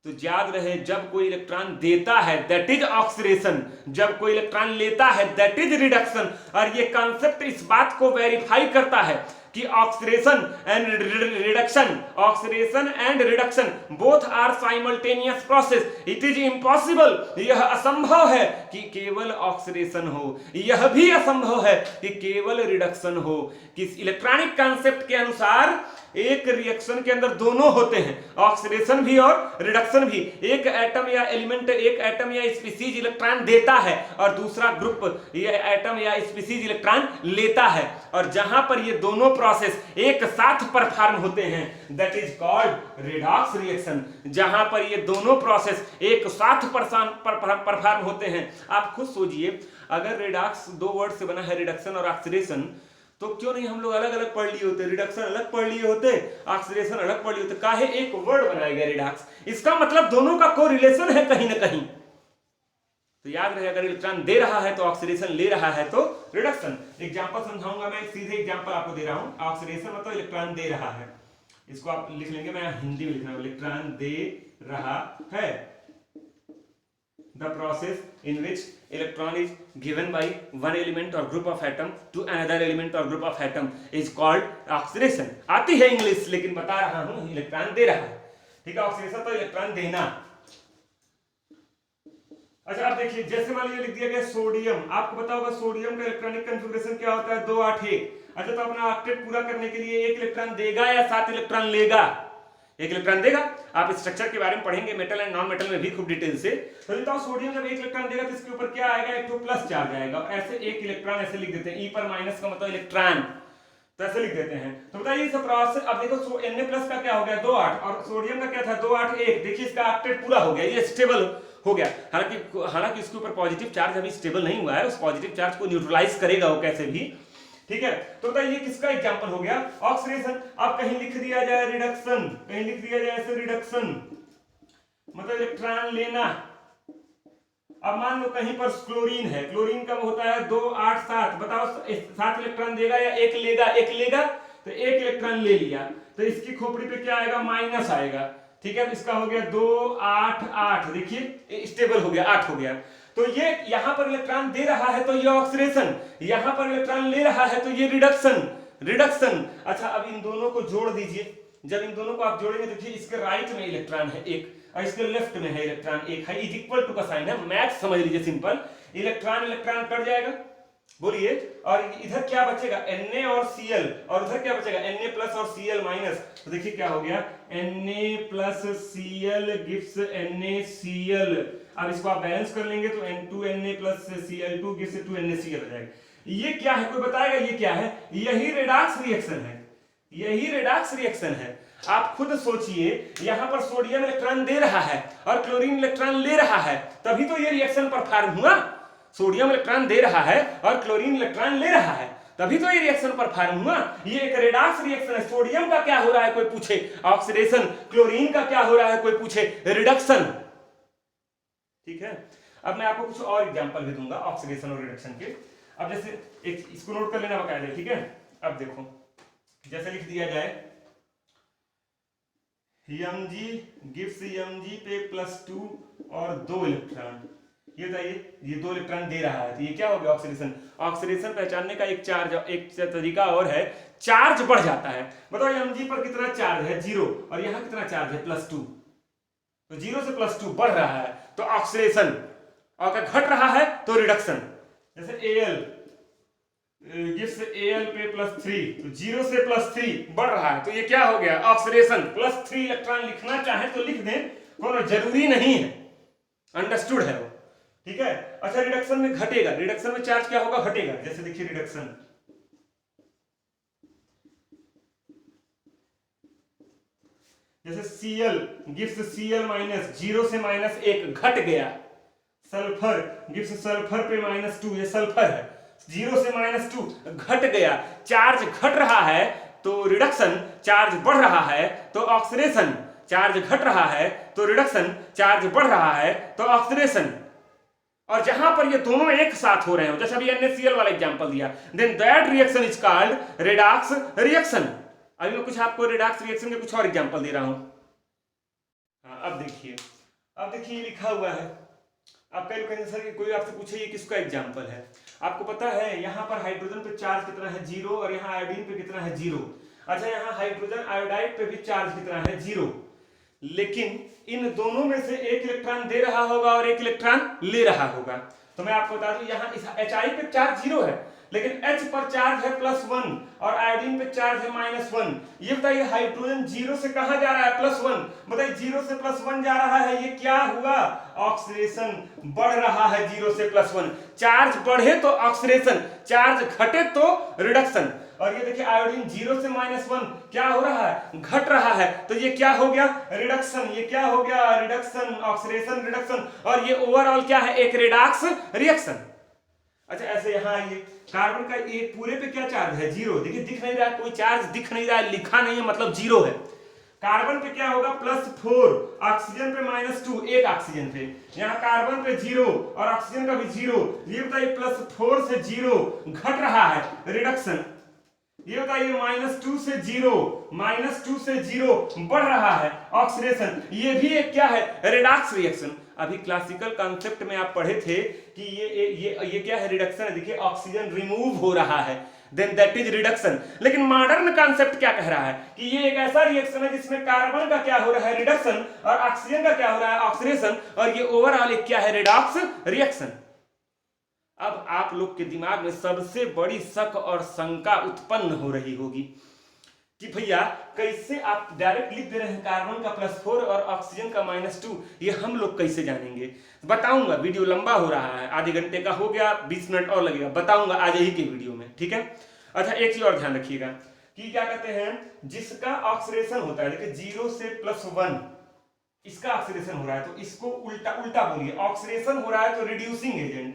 तो याद रहे, जब कोई इलेक्ट्रॉन देता है दैट इज ऑक्सीडेशन, जब कोई इलेक्ट्रॉन लेता है दैट इज रिडक्शन। और ये कॉन्सेप्ट इस बात को वेरीफाई करता है कि oxidation and reduction both are simultaneous process. It is impossible, यह असंभव है कि केवल ऑक्सीडेशन हो, यह भी असंभव है कि केवल रिडक्शन हो। किस इलेक्ट्रॉनिक कॉन्सेप्ट के अनुसार एक रिएक्शन के अंदर दोनों होते हैं, ऑक्सीडेशन भी और रिडक्शन भी। एक एटम या एलिमेंट, एक एटम या स्पीसीज इलेक्ट्रॉन देता है और दूसरा ग्रुप ये एटम या स्पीसीज इलेक्ट्रॉन लेता है। और जहां पर ये दोनों प्रोसेस एक साथ परफॉर्म होते हैं that is called redox reaction. जहां पर ये दोनों प्रोसेस एक साथ परफॉर्म होते हैं। आप खुद सोचिए, अगर रेडॉक्स दो वर्ड से बना है, रिडक्शन और ऑक्सीडेशन, तो क्यों नहीं हम लोग अलग अलग पढ़ लिए होते? रिडक्शन अलग पढ़ लिए होते, ऑक्सीडेशन अलग पढ़ लिए होते। काहे एक वर्ड बनाया गया रिडॉक्स? इसका मतलब दोनों का कोरिलेशन है कहीं ना कहीं। तो याद रहे, अगर इलेक्ट्रॉन दे रहा है तो ऑक्सीडेशन, ले रहा है तो रिडक्शन। एग्जांपल समझाऊंगा मैं, सीधे एग्जांपल आपको दे रहा हूं। ऑक्सीडेशन मतलब इलेक्ट्रॉन दे रहा है, इसको आप लिख लेंगे, मैं हिंदी में लिख रहा हूं, इलेक्ट्रॉन दे रहा है। The process in which electron is given by one element or group of atom to another element or group of atom is called oxidation। आती है इंग्लिश, लेकिन बता रहा हूं इलेक्ट्रॉन दे रहा है, ठीक है। ऑक्सीडेशन तो इलेक्ट्रॉन देना। अच्छा अब देखिए, जैसे मान लीजिए लिख दिया गया सोडियम, आपको पता होगा सोडियम का इलेक्ट्रॉनिक कन्फिग्रेशन क्या होता है? 281। अच्छा, तो अपना ऑक्टेट पूरा करने के लिए 1 इलेक्ट्रॉन देगा या 7 इलेक्ट्रॉन लेगा? 1 इलेक्ट्रॉन देगा। आप स्ट्रक्चर के बारे में पढ़ेंगे मेटल एंड नॉन मेटल में भी खूब डिटेल से। तो बताओ, सोडियम जब 1 इलेक्ट्रॉन देगा तो इसके ऊपर क्या आएगा? एक तो प्लस चार्ज आएगा। ऐसे 1 इलेक्ट्रॉन ऐसे लिख देते हैं, ई पर माइनस का मतलब इलेक्ट्रॉन, तो ऐसे लिख देते हैं। तो बताइए इस प्रोसेस, अब देखो Na+ का क्या हो गया? 2,8, और सोडियम का क्या था? 2,8,1। देखिए इसका ऑक्टेट पूरा हो गया, ये स्टेबल हो गया। हालांकि इसके ऊपर पॉजिटिव चार्ज अभी स्टेबल नहीं हुआ है, उस पॉजिटिव चार्ज को न्यूट्रलाइज करेगा वो कैसे भी, ठीक है। तो बताइए ये किसका एग्जांपल हो गया? ऑक्सीडेशन। अब कहीं लिख दिया जाए रिडक्शन, कहीं लिख दिया जाए ऐसे रिडक्शन मतलब इलेक्ट्रॉन लेना। अब मान लो कहीं पर क्लोरीन है, क्लोरीन कब होता है? 2, 8, 7। बताओ 7 इलेक्ट्रॉन देगा या 1 लेगा? 1 लेगा, तो 1 इलेक्ट्रॉन ले लिया, तो इसकी खोपड़ी पे क्या आएगा? माइनस आएगा, ठीक है। इसका हो गया 2, 8, 8। देखिए स्टेबल हो गया, 8 हो गया। तो ये यहां पर इलेक्ट्रॉन दे रहा है तो ये ऑक्सीडेशन, यहां पर इलेक्ट्रॉन ले रहा है तो ये रिडक्शन। अच्छा, अब इन दोनों को जोड़ दीजिए। जब इन दोनों को आप जोड़ेंगे, देखिए इसके राइट में इलेक्ट्रॉन है 1 और इसके लेफ्ट में है इलेक्ट्रॉन 1 है, इज इक्वल टू का साइन है, मैथ समझ लीजिए सिंपल। इलेक्ट्रॉन कट जाएगा, बोलिए, और इधर क्या बचेगा? Na और Cl, और उधर क्या बचेगा? Na+ और Cl-। तो देखिए क्या हो गया? Na+ Cl gives NaCl। अब इसको आप बैलेंस कर लेंगे तो N2Na+ Cl2 गिव्स 2NaCl हो जाएगा। ये क्या है? कोई बताएगा ये क्या है? यही रेडॉक्स रिएक्शन है, यही रेडॉक्स रिएक्शन है। आप खुद सोचिए, यहां पर सोडियम इलेक्ट्रॉन दे रहा है और क्लोरीन इलेक्ट्रॉन ले रहा है, तभी तो ये रिएक्शन परफॉर्म हुआ। सोडियम इलेक्ट्रॉन दे रहा है और क्लोरीन इलेक्ट्रॉन ले रहा है, तभी तो ये रिएक्शन परफॉर्म हुआ। ये एक रेडॉक्स रिएक्शन है। सोडियम का क्या हो रहा है कोई पूछे, ऑक्सीडेशन। क्लोरीन का क्या हो रहा है कोई पूछे, रिडक्शन। ठीक है, अब मैं आपको कुछ और एग्जांपल भी दूंगा ऑक्सीडेशन और रिडक्शन के। अब जैसे एक इसको नोट कर लेना बकायदे, ठीक है। अब देखो जैसे लिख दिया जाए Mg गिव्स Mg पे +2 और 2 इलेक्ट्रॉन। ये बताइए, ये 2 इलेक्ट्रॉन दे रहा है तो ये क्या हो गया, ऑक्सीडेशन। ऑक्सीडेशन पहचानने का एक तरीका और है, चार्ज बढ़ जाता है। बताओ Mg पर कितना चार्ज है, 0, और यहां कितना चार्ज है, +2। तो 0 से +2 बढ़ रहा है तो ऑक्सीडेशन, और अगर घट रहा है तो रिडक्शन। जैसे Al गिव्स Al पे +3, तो 0 से +3 बढ़ रहा है तो ये क्या हो गया, ऑक्सीडेशन। +3 इलेक्ट्रॉन लिखना चाहे तो लिख दें, कोनो जरूरी नहीं है, अंडरस्टूड है वो, ठीक है। अच्छा, रिडक्शन में घटेगा, रिडक्शन में चार्ज क्या होगा, घटेगा। जैसे देखिए रिडक्शन, जैसे Cl गिव्स Cl माइनस, 0 से -1 घट गया। सल्फर गिव्स सल्फर पे -2, ये सल्फर है, 0 से -2 घट गया। चार्ज घट रहा है तो रिडक्शन, चार्ज बढ़ रहा है तो ऑक्सीडेशन। चार्ज घट रहा है तो रिडक्शन, चार्ज बढ़ रहा है तो ऑक्सीडेशन। और जहां पर ये दोनों एक साथ हो रहे हो, जैसे अभी NaCl वाला एग्जांपल दिया, then that reaction is called redox reaction. अभी मैं कुछ आपको रेडॉक्स रिएक्शन के कुछ और एग्जांपल दे रहा हूं। अब देखिए लिखा हुआ है। आप कई लोग कहेंगे सर कोई आपसे पूछे ये किसका एग्जांपल है। आपको पता है यहाँ पर हाइड्रोजन पे चार्ज कितना है, 0, और यहाँ आयोडीन पे कितना है, 0। अच्छा, यहाँ हाइड्रोजन आयोडाइड पे भी चार्ज कितना है, 0। लेकिन इन दोनों में से एक इलेक्ट्रॉन दे रहा होगा और एक इलेक्ट्रॉन ले रहा होगा। तो मैं आपको बता दूं, यहाँ HI पे चार्ज 0 है, लेकिन H पर चार्ज है +1 और आयोडीन पे चार्ज है -1। ये बताइए हाइड्रोजन 0 से कहां जा रहा है, +1। बताइए 0 से +1 जा रहा है, ये क्या हुआ, ऑक्सीडेशन बढ़ रहा है। 0 से +1 चार्ज बढ़े तो ऑक्सीडेशन, चार्ज घटे तो रिडक्शन। और ये देखिए आयोडीन 0 से -1 क्या हो रहा है, घट रहा है, तो ये क्या हो गया, रिडक्शन। ये क्या हो गया, रिडक्शन, ऑक्सीडेशन, रिडक्शन। और ये ओवरऑल क्या है, एक रेडॉक्स रिएक्शन। अच्छा, ऐसे यहां आइए, कार्बन का एक पूरे पे क्या चार्ज है, 0। देखिए दिख नहीं रहा है, कोई चार्ज दिख नहीं रहा है, लिखा नहीं है, मतलब 0 है। कार्बन पे क्या होगा, +4, ऑक्सीजन पे -2, एक ऑक्सीजन पे। यहाँ कार्बन पे 0 और ऑक्सीजन का भी 0। ये बताइए +4 से 0 घट रहा है, रिडक्शन। ये बताइए -2 से 0 बढ़ रहा है, ऑक्सीडेशन। ये भी एक क्या है, रेडॉक्स रिएक्शन। अभी क्लासिकल कॉन्सेप्ट में आप पढ़े थे कि ये क्या है, रिडक्शन है। देखिए ऑक्सीजन रिमूव हो रहा है, देन दैट इज रिडक्शन। लेकिन मॉडर्न कॉन्सेप्ट क्या कह रहा है कि ये एक ऐसा रिएक्शन है जिसमें कार्बन का क्या हो रहा है, रिडक्शन, और ऑक्सीजन का क्या हो रहा है, ऑक्सीडेशन, और ये ओवरऑल एक क्या है, रेडॉक्स रिएक्शन। अब आप लोग के दिमाग में सबसे बड़ी शक और शंका उत्पन्न हो रही होगी कि भैया कैसे आप डायरेक्ट लिख दे रहे हैं कार्बन का +4 और ऑक्सीजन का -2, ये हम लोग कैसे जानेंगे। बताऊंगा, वीडियो लंबा हो रहा है, आधे घंटे का हो गया, 20 मिनट और लगेगा, बताऊंगा आज ही के वीडियो में, ठीक है। अच्छा, एक चीज और ध्यान रखिएगा कि क्या कहते हैं, जिसका ऑक्सीडेशन होता है, देखिए 0 से +1 इसका ऑक्सीडेशन हो रहा है, तो इसको उल्टा बोलिए, ऑक्सीडेशन हो रहा है तो रिड्यूसिंग एजेंट,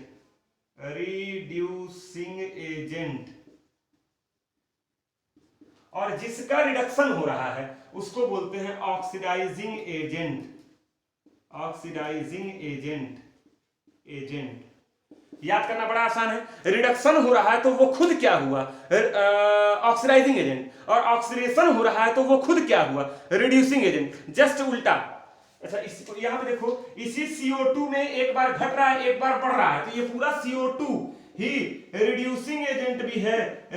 और जिसका रिडक्शन हो रहा है उसको बोलते हैं ऑक्सीडाइजिंग एजेंट। याद करना बड़ा आसान है। रिडक्शन हो रहा है तो वो खुद क्या हुआ, ऑक्सीडाइजिंग एजेंट, और ऑक्सीडेशन हो रहा है तो वो खुद क्या हुआ, रिड्यूसिंग एजेंट, जस्ट उल्टा। अच्छा, इसको यहाँ पे देखो, इसी CO2 में एक बार घट रहा है एक बार बढ़ रहा है, तो ये पूरा CO2 ही रिड्यूसिंग एजेंट भी है,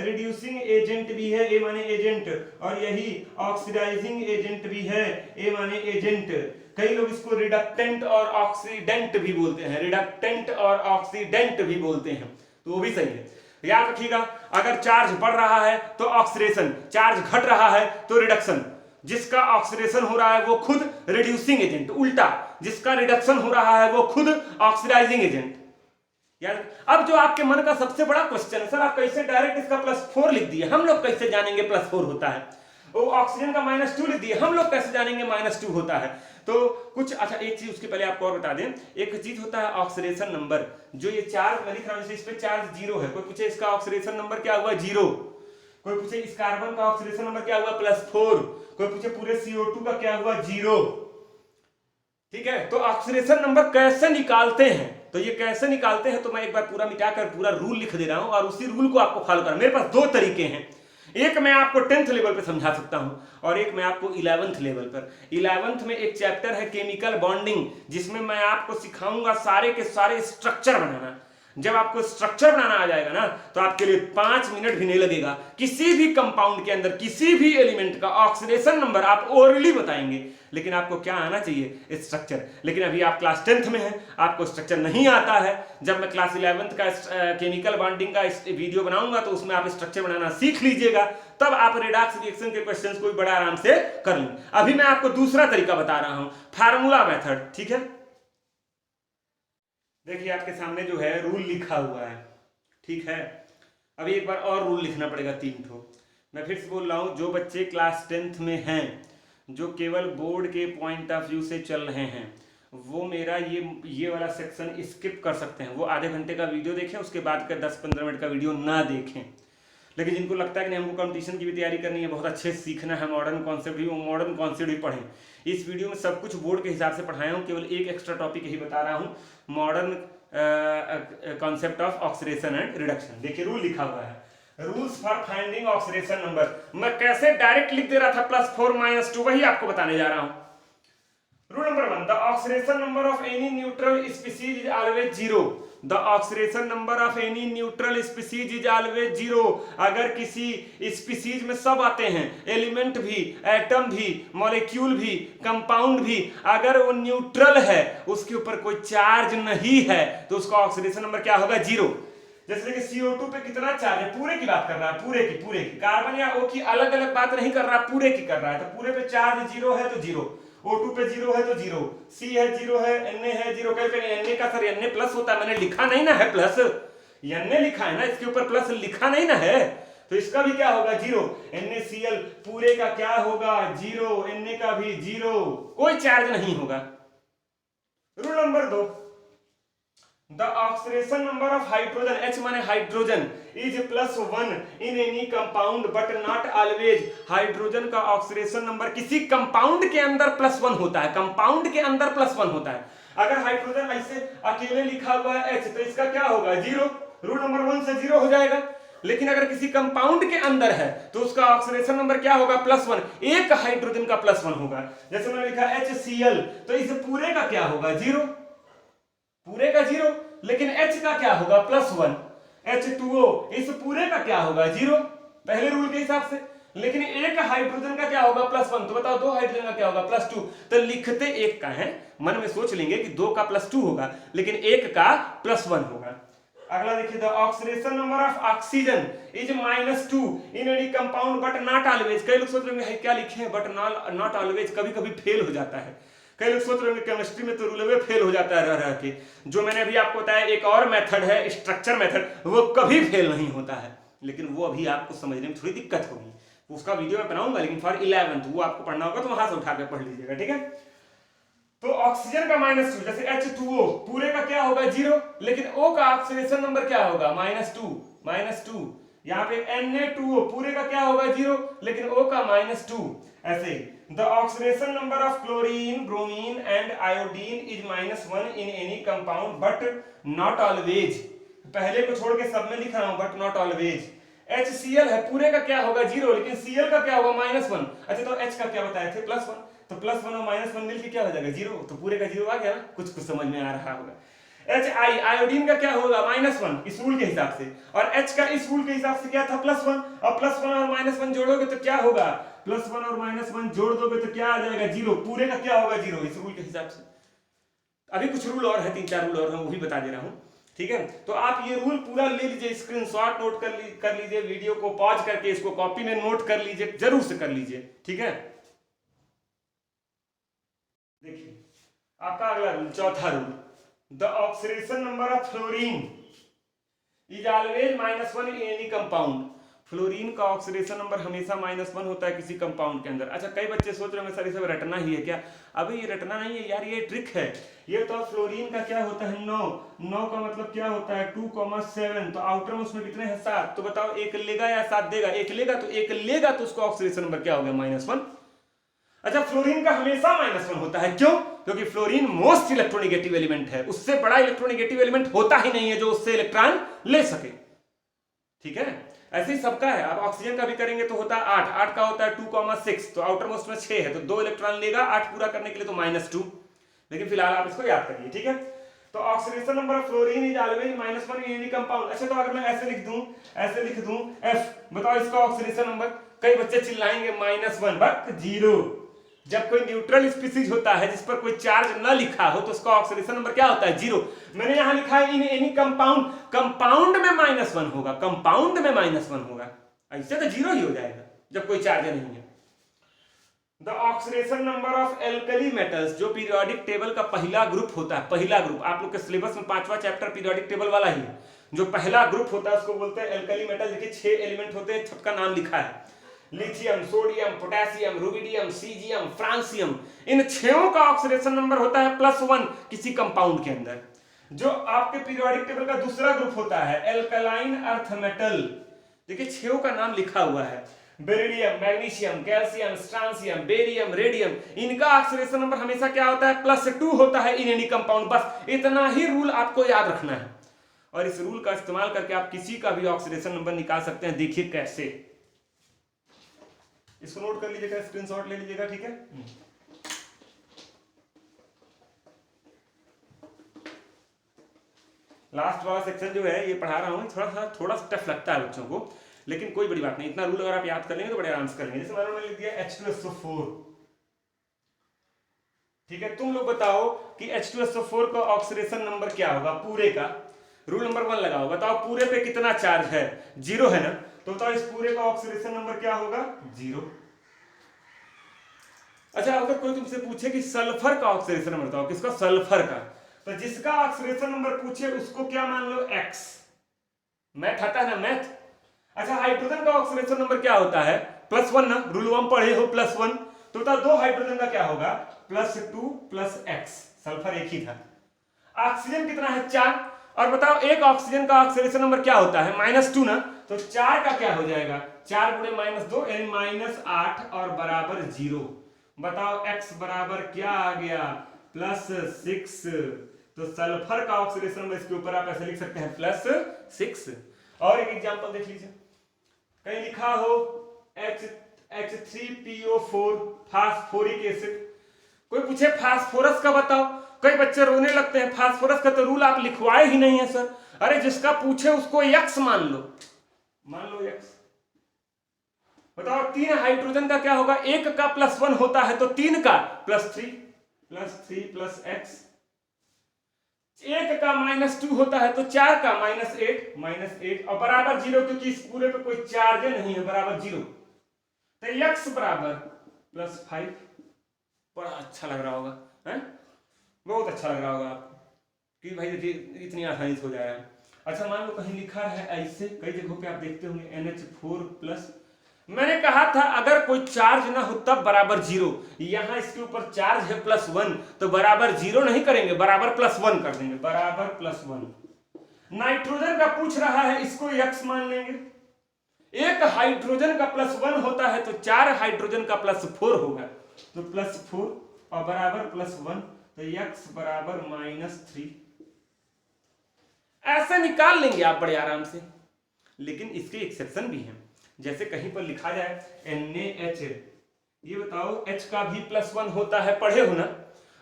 ए माने एजेंट, और यही ऑक्सीडाइजिंग एजेंट भी है, ए माने एजेंट। कई लोग इसको रिडक्टेंट और ऑक्सीडेंट भी बोलते हैं, तो वो भी सही है। याद रखिएगा, अगर चार्ज बढ़ रहा है तो ऑक्सीडेशन, चार्ज घट रहा है तो रिडक्शन। जिसका ऑक्सीडेशन हो रहा है वो खुद रिड्यूसिंग एजेंट, उल्टा जिसका रिडक्शन हो रहा है वो खुद ऑक्सीडाइजिंग एजेंट। यार, अब जो आपके मन का सबसे बड़ा क्वेश्चन है, सर आप कैसे डायरेक्ट इसका +4 लिख दिए, हम लोग कैसे जानेंगे +4 होता है। वो ऑक्सीजन का -2 लिख दिए, हम लोग कैसे जानेंगे -2 होता है? तो कुछ अच्छा एक चीज उसके पहले आपको और बता दें, एक चीज होता है ऑक्सीडेशन नंबर, जो ये चार्ज मैं लिख रहा हूं इस पे चार्ज 0 है, कोई पूछे इसका ऑक्सीडेशन नंबर क्या हुआ 0, कोई पूछे इस कार्बन का ऑक्सीडेशन नंबर क्या हुआ +4, कोई पूछे पूरे CO2 का क्या हुआ 0। ठीक है, तो ऑक्सीडेशन नंबर कैसे निकालते हैं, तो ये कैसे निकालते हैं तो मैं एक बार पूरा मिटाकर पूरा रूल लिख दे रहा हूं और उसी रूल को आपको फॉलो करना। मेरे पास दो तरीके हैं, एक मैं आपको 10th लेवल पे समझा सकता हूं और एक मैं आपको 11th लेवल पर। 11th में एक चैप्टर है केमिकल बॉन्डिंग, जिसमें मैं आपको सिखाऊंगा सारे के सारे स्ट्रक्चर बनाना। जब आपको स्ट्रक्चर बनाना आ जाएगा ना तो आपके लिए 5 मिनट भी नहीं लगेगा। किसी भी कंपाउंड के अंदर किसी भी एलिमेंट का ऑक्सीडेशन नंबर आप ओरली बताएंगे, लेकिन आपको क्या आना चाहिए स्ट्रक्चर। लेकिन अभी आप क्लास 10th में हैं, आपको स्ट्रक्चर नहीं आता है। जब मैं क्लास 11th का केमिकल बॉन्डिंग का वीडियो बनाऊंगा तो उसमें आप स्ट्रक्चर बनाना सीख लीजिएगा, तब आप रेडॉक्स रिएक्शन के क्वेश्चंस को बड़ा आराम से कर लेंगे। अभी मैं आपको दूसरा तरीका बता रहा हूं, फार्मूला मेथड। ठीक है, देखिए आपके सामने जो है रूल लिखा हुआ है, ठीक है। अभी एक बार और रूल लिखना पड़ेगा 3 ठो। मैं फिर से बोल रहा हूं, जो बच्चे क्लास 10th में हैं, जो केवल बोर्ड के पॉइंट ऑफ व्यू से चल रहे हैं, वो मेरा ये वाला सेक्शन स्किप कर सकते हैं। वो आधे घंटे का वीडियो देखें, उसके बाद का 10-15 मिनट का वीडियो ना देखें। लेकिन जिनको लगता है कि हमको कंपटीशन की भी तैयारी करनी है, बहुत अच्छे से सीखना है, मॉडर्न कॉन्सेप्ट भी, मॉडर्न कॉन्सेप्ट भी पढ़ें। इस वीडियो में सब कुछ बोर्ड के हिसाब से पढ़ाया हूँ, केवल एक एक्स्ट्रा टॉपिक ही बता रहा हूँ, modern concept of oxidation and reduction. देखिए रूल लिखा हुआ है, rules for finding oxidation number. मैं कैसे डायरेक्ट लिख दे रहा था +4 -2, वही आपको बताने जा रहा हूं। Rule number 1, the oxidation number of any neutral species is always 0। The oxidation number of any neutral species is always 0। अगर किसी स्पीसीज में सब आते हैं, एलिमेंट भी, एटम भी, मॉलिक्यूल भी, कंपाउंड भी, अगर वो न्यूट्रल है, उसके ऊपर कोई चार्ज नहीं है, तो उसका ऑक्सीडेशन नंबर क्या होगा 0। जैसे कि CO2 पे कितना चार्ज है, पूरे की बात कर रहा है, पूरे की। कार्बन या O की अलग अलग बात नहीं कर रहा, पूरे की कर रहा है, तो पूरे पे चार्ज 0 है तो 0, O2 पे 0 है तो 0, C है 0 है, Na है 0। कहीं Na का सर Na प्लस होता है, मैंने लिखा नहीं ना है प्लस, Na लिखा है ना, इसके ऊपर प्लस लिखा नहीं ना है, तो इसका भी क्या होगा 0। NaCl पूरे का क्या होगा 0, Na का भी 0, कोई चार्ज नहीं होगा। Rule number 2, the oxidation number of hydrogen, H माने hydrogen, is +1 in any compound but not always। Hydrogen का ऑक्सीडेशन नंबर किसी कंपाउंड के अंदर +1 होता है, कंपाउंड के अंदर +1 होता है। अगर हाइड्रोजन ऐसे अकेले लिखा हुआ है H, तो इसका क्या होगा 0, रूल नंबर 1 से 0 हो जाएगा। लेकिन अगर किसी कंपाउंड के अंदर है तो उसका ऑक्सीडेशन नंबर क्या होगा +1, एक हाइड्रोजन का +1 होगा। जैसे मैंने लिखा HCl, तो इस पूरे का क्या होगा 0, पूरे का 0। लेकिन H का क्या होगा +1, H2O, इस पूरे का क्या होगा 0, पहले रूल के हिसाब से। लेकिन एक हाइड्रोजन का क्या होगा +1, तो बताओ दो हाइड्रोजन का क्या होगा +2। तो लिखते एक का है, मन में सोच लेंगे कि 2 का +2 होगा, लेकिन एक का +1 होगा। अगला देखिए, the oxidation number of oxygen is -2 in any compound but not always. कई लोग सोच रहे हैं क्या लिखे हैं, बट नॉट ऑलवेज, कभी कभी फेल हो जाता है। कई लोग सोच रहे हैं केमिस्ट्री में तो रूल फेल हो जाता है रह के। जो मैंने अभी आपको बताया एक और मेथड है स्ट्रक्चर मेथड, वो कभी फेल नहीं होता है, लेकिन वो अभी आपको समझने में थोड़ी दिक्कत होगी, उसका वीडियो मैं बनाऊंगा, लेकिन फॉर 11th वो आपको पढ़ना होगा, तो वहां से उठा के पढ़ लीजिएगा, ठीक है। तो ऑक्सीजन का -2, जैसे H2O पूरे का क्या होगा 0, लेकिन O का ऑक्सीडेशन नंबर क्या होगा -2। यहाँ पे Na2O पूरे का क्या होगा 0, लेकिन O का -2। ऐसे ही the oxidation number of chlorine, bromine and iodine is -1 in any compound but not always. पहले को छोड़ के सब में लिख रहा हूं बट नॉट ऑलवेज। HCl है, पूरे का क्या होगा 0, लेकिन Cl का क्या होगा -1। अच्छा, तो H का क्या बताए थे +1, तो +1 और -1 मिलकर क्या हो जाएगा 0, तो पूरे का 0 आ गया ना, कुछ समझ में आ रहा होगा। HI आयोडीन का क्या होगा -1 इस रूल के हिसाब से, और H का इस रूल के हिसाब से क्या था +1, और +1 और -1 जोड़ोगे तो क्या होगा, +1 और -1 जोड़ दोगे तो क्या आ जाएगा 0, पूरे का क्या होगा 0 इस रूल के हिसाब से। अभी कुछ रूल और है, 3-4 रूल और है, वो भी बता दे रहा हूं, ठीक है। तो आप ये रूल पूरा ले लीजिए, स्क्रीनशॉट नोट कर लीजिए, वीडियो को पॉज करके इसको कॉपी में नोट कर लीजिए, जरूर से कर लीजिए, ठीक है। देखिए आपका अगला रूल, चौथा rule, the oxidation number of fluorine is always -1 in any compound. Fluorine का ऑक्सीडेशन नंबर हमेशा -1 होता है किसी कंपाउंड के अंदर। अच्छा, कई बच्चे सोच रहे होंगे सर ये सब रटना ही है क्या? अभी ये रटना नहीं है यार, ये ट्रिक है। ये तो फ्लोरीन का क्या होता है 9 का मतलब क्या होता है 2,7, तो आउटर में उसमें कितने हैं 7, तो बताओ एक लेगा या 7 देगा? एक लेगा तो उसका ऑक्सीडेशन नंबर क्या हो गया -1। अच्छा, फ्लोरीन का हमेशा -1 होता है, क्यों? क्योंकि फ्लोरीन मोस्ट इलेक्ट्रोनेगेटिव एलिमेंट है, उससे बड़ा इलेक्ट्रोनेगेटिव एलिमेंट होता ही नहीं है जो उससे इलेक्ट्रॉन ले सके। ठीक है, ऐसे ही सबका है। अब ऑक्सीजन का भी करेंगे तो होता है 8 का होता है 2,6, तो आउटर मोस्ट में 6 है तो 2 इलेक्ट्रॉन लेगा 8 पूरा करने के लिए, तो -2। लेकिन फिलहाल आप इसको याद करिए, ठीक है। तो oxidation number of fluorine is always -1 in any compound. अच्छा, तो अगर मैं ऐसे लिख दूं F, बताओ इसका ऑक्सीडेशन नंबर। कई बच्चे चिल्लाएंगे -1 बट 0। जब कोई न्यूट्रल स्पीसीज होता है जिस पर कोई चार्ज न लिखा हो तो उसका ऑक्सीडेशन नंबर क्या होता है 0। मैंने यहां लिखा है इन एनी कंपाउंड, कंपाउंड में -1 होगा, कंपाउंड में -1 होगा, ऐसे तो 0 ही हो जाएगा जब कोई चार्ज नहीं है। The oxidation number of alkali metals, जो पीरियोडिक टेबल का पहला ग्रुप होता है, पहला ग्रुप आप लोग के सिलेबस में 5वां चैप्टर पीरियोडिक टेबल वाला ही है। जो पहला ग्रुप होता है उसको बोलते हैं एल्कली मेटल। देखिए 6 एलिमेंट होते हैं, सबका नाम लिखा है, lithium, sodium, potassium, rubidium, caesium, francium. इन 6 का ऑक्सीडेशन नंबर होता है +1 किसी कंपाउंड के अंदर। जो आपके पीरियोडिक टेबल का दूसरा ग्रुप होता है एल्कलाइन अर्थ मेटल, देखिए 6 का नाम लिखा हुआ है, beryllium, magnesium, calcium, strontium, barium, radium. इनका ऑक्सीडेशन नंबर हमेशा क्या होता है +2 होता है इन एनी कंपाउंड। बस इतना ही रूल आपको याद रखना है, और इस रूल का इस्तेमाल करके आप किसी का भी ऑक्सीडेशन नंबर निकाल सकते हैं। देखिए कैसे, इसको नोट कर लीजिएगा, स्क्रीनशॉट ले लीजिएगा, ठीक है। लास्ट वाला सेक्शन जो है ये पढ़ा रहा हूं, थोड़ा सा टफ लगता है बच्चों को, लेकिन कोई बड़ी बात नहीं, इतना रूल अगर आप याद कर लेंगे तो बड़े आराम से कर लेंगे। जैसे मैंने लिख दिया H2SO4, ठीक है। तुम लोग बताओ कि H2SO4 का ऑक्सीडेशन नंबर क्या होगा पूरे का। रूल नंबर 1 लगाओ, बताओ पूरे पे कितना चार्ज है 0 है ना, तो बताओ इस पूरे का ऑक्सीडेशन नंबर क्या होगा 0। अच्छा, अगर कोई तुमसे पूछे कि सल्फर का ऑक्सीडेशन नंबर बताओ, किसका? सल्फर का, तो जिसका ऑक्सीडेशन नंबर पूछे उसको क्या मान लो X। मैथ आता है ना, मैथ। अच्छा, हाइड्रोजन का ऑक्सीडेशन नंबर क्या होता है +1 ना, रूल 1 पढ़े हो +1, तो बताओ 2 हाइड्रोजन का क्या होगा +2 + X, सल्फर एक ही था। ऑक्सीजन कितना है 4, और बताओ एक ऑक्सीजन का ऑक्सीडेशन नंबर क्या होता है -2 ना, तो 4 का क्या हो जाएगा 4 × -2 यानी -8 और बराबर 0। बताओ X बराबर क्या आ गया +6। तो सल्फर का ऑक्सीडेशन नंबर इसके ऊपर आप ऐसे लिख सकते हैं +6। और एक एग्जांपल देख लीजिए, कहीं लिखा हो H3PO4 फास्फोरिक एसिड। कोई पूछे फास्फोरस का बताओ, कई बच्चे रोने लगते हैं, फास्फोरस का तो रूल आप लिखवाए ही नहीं है सर। अरे जिसका पूछे उसको X मान लो X। बताओ 3 हाइड्रोजन का क्या होगा, एक का +1 होता है तो 3 का +3 + X। एक का -2 होता है तो 4 का -8 और बराबर 0, क्योंकि इस पूरे पे कोई चार्ज नहीं है, बराबर 0। तो X बराबर +5। बड़ा अच्छा लग रहा होगा, है? बहुत अच्छा लग रहा होगा आपको कि भाई देखिए इतनी आसानी से हो जाएगा। अच्छा, मान लो कहीं लिखा है ऐसे, कई जगहों पे आप देखते होंगे NH4+। मैंने कहा था अगर कोई चार्ज ना हो तब बराबर 0, यहां इसके ऊपर चार्ज है +1 तो बराबर 0 नहीं करेंगे, बराबर +1 कर देंगे, बराबर +1। नाइट्रोजन का पूछ रहा है, इसको X मान लेंगे। एक हाइड्रोजन का +1 होता है तो 4 हाइड्रोजन का +4 होगा, तो +4 और बराबर +1, तो X बराबर -3। ऐसे निकाल लेंगे आप बड़े आराम से। लेकिन इसके एक्सेप्शन भी हैं, जैसे कहीं पर लिखा जाए NaH, ये बताओ H का भी +1 होता है, पढ़े हो ना,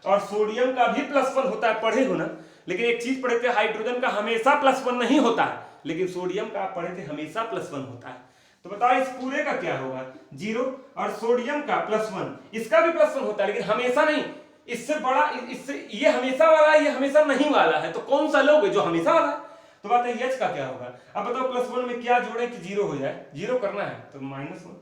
और सोडियम का भी +1 होता है, पढ़े हो ना। लेकिन एक चीज पढ़े थे, हाइड्रोजन का हमेशा +1 नहीं होता है, लेकिन सोडियम का आप पढ़े थे हमेशा +1 होता है। तो बताओ इस पूरे का क्या होगा 0, और सोडियम का +1, इसका भी +1 होता है लेकिन हमेशा नहीं, इससे बड़ा, इससे ये हमेशा वाला है, ये हमेशा नहीं वाला है, तो कौन सा लोगे जो हमेशा वाला है। तो बात है H का क्या होगा। अब बताओ +1 में क्या जोड़े कि 0 हो जाए, 0 करना है तो -1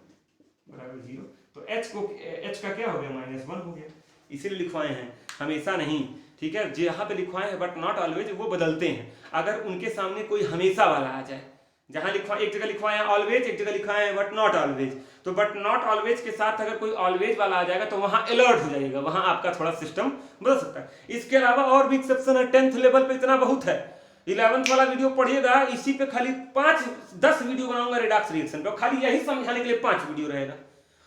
बराबर 0, तो H का क्या हो गया -1 हो गया। इसीलिए लिखवाए हैं, हमेशा नहीं, ठीक है। जहां पे लिखवाए हैं बट नॉट ऑलवेज, वो बदलते हैं अगर उनके सामने कोई हमेशा वाला आ जाए। जहां लिखवा एक जगह लिखवाए हैं ऑलवेज, एक जगह लिखवाए हैं बट नॉट ऑलवेज, तो बट नॉट ऑलवेज के साथ अगर कोई ऑलवेज वाला आ जाएगा तो वहां अलर्ट हो जाएगा, वहां आपका थोड़ा सिस्टम बदल सकता है। इसके अलावा और भी एक्सेप्शन है, 10th लेवल पे इतना बहुत है। 11th वाला वीडियो पढ़िएगा, इसी पे खाली 5-10 वीडियो बनाऊंगा रिडॉक्स रिएक्शन पे, खाली यही समझाने के लिए 5 वीडियो रहेगा।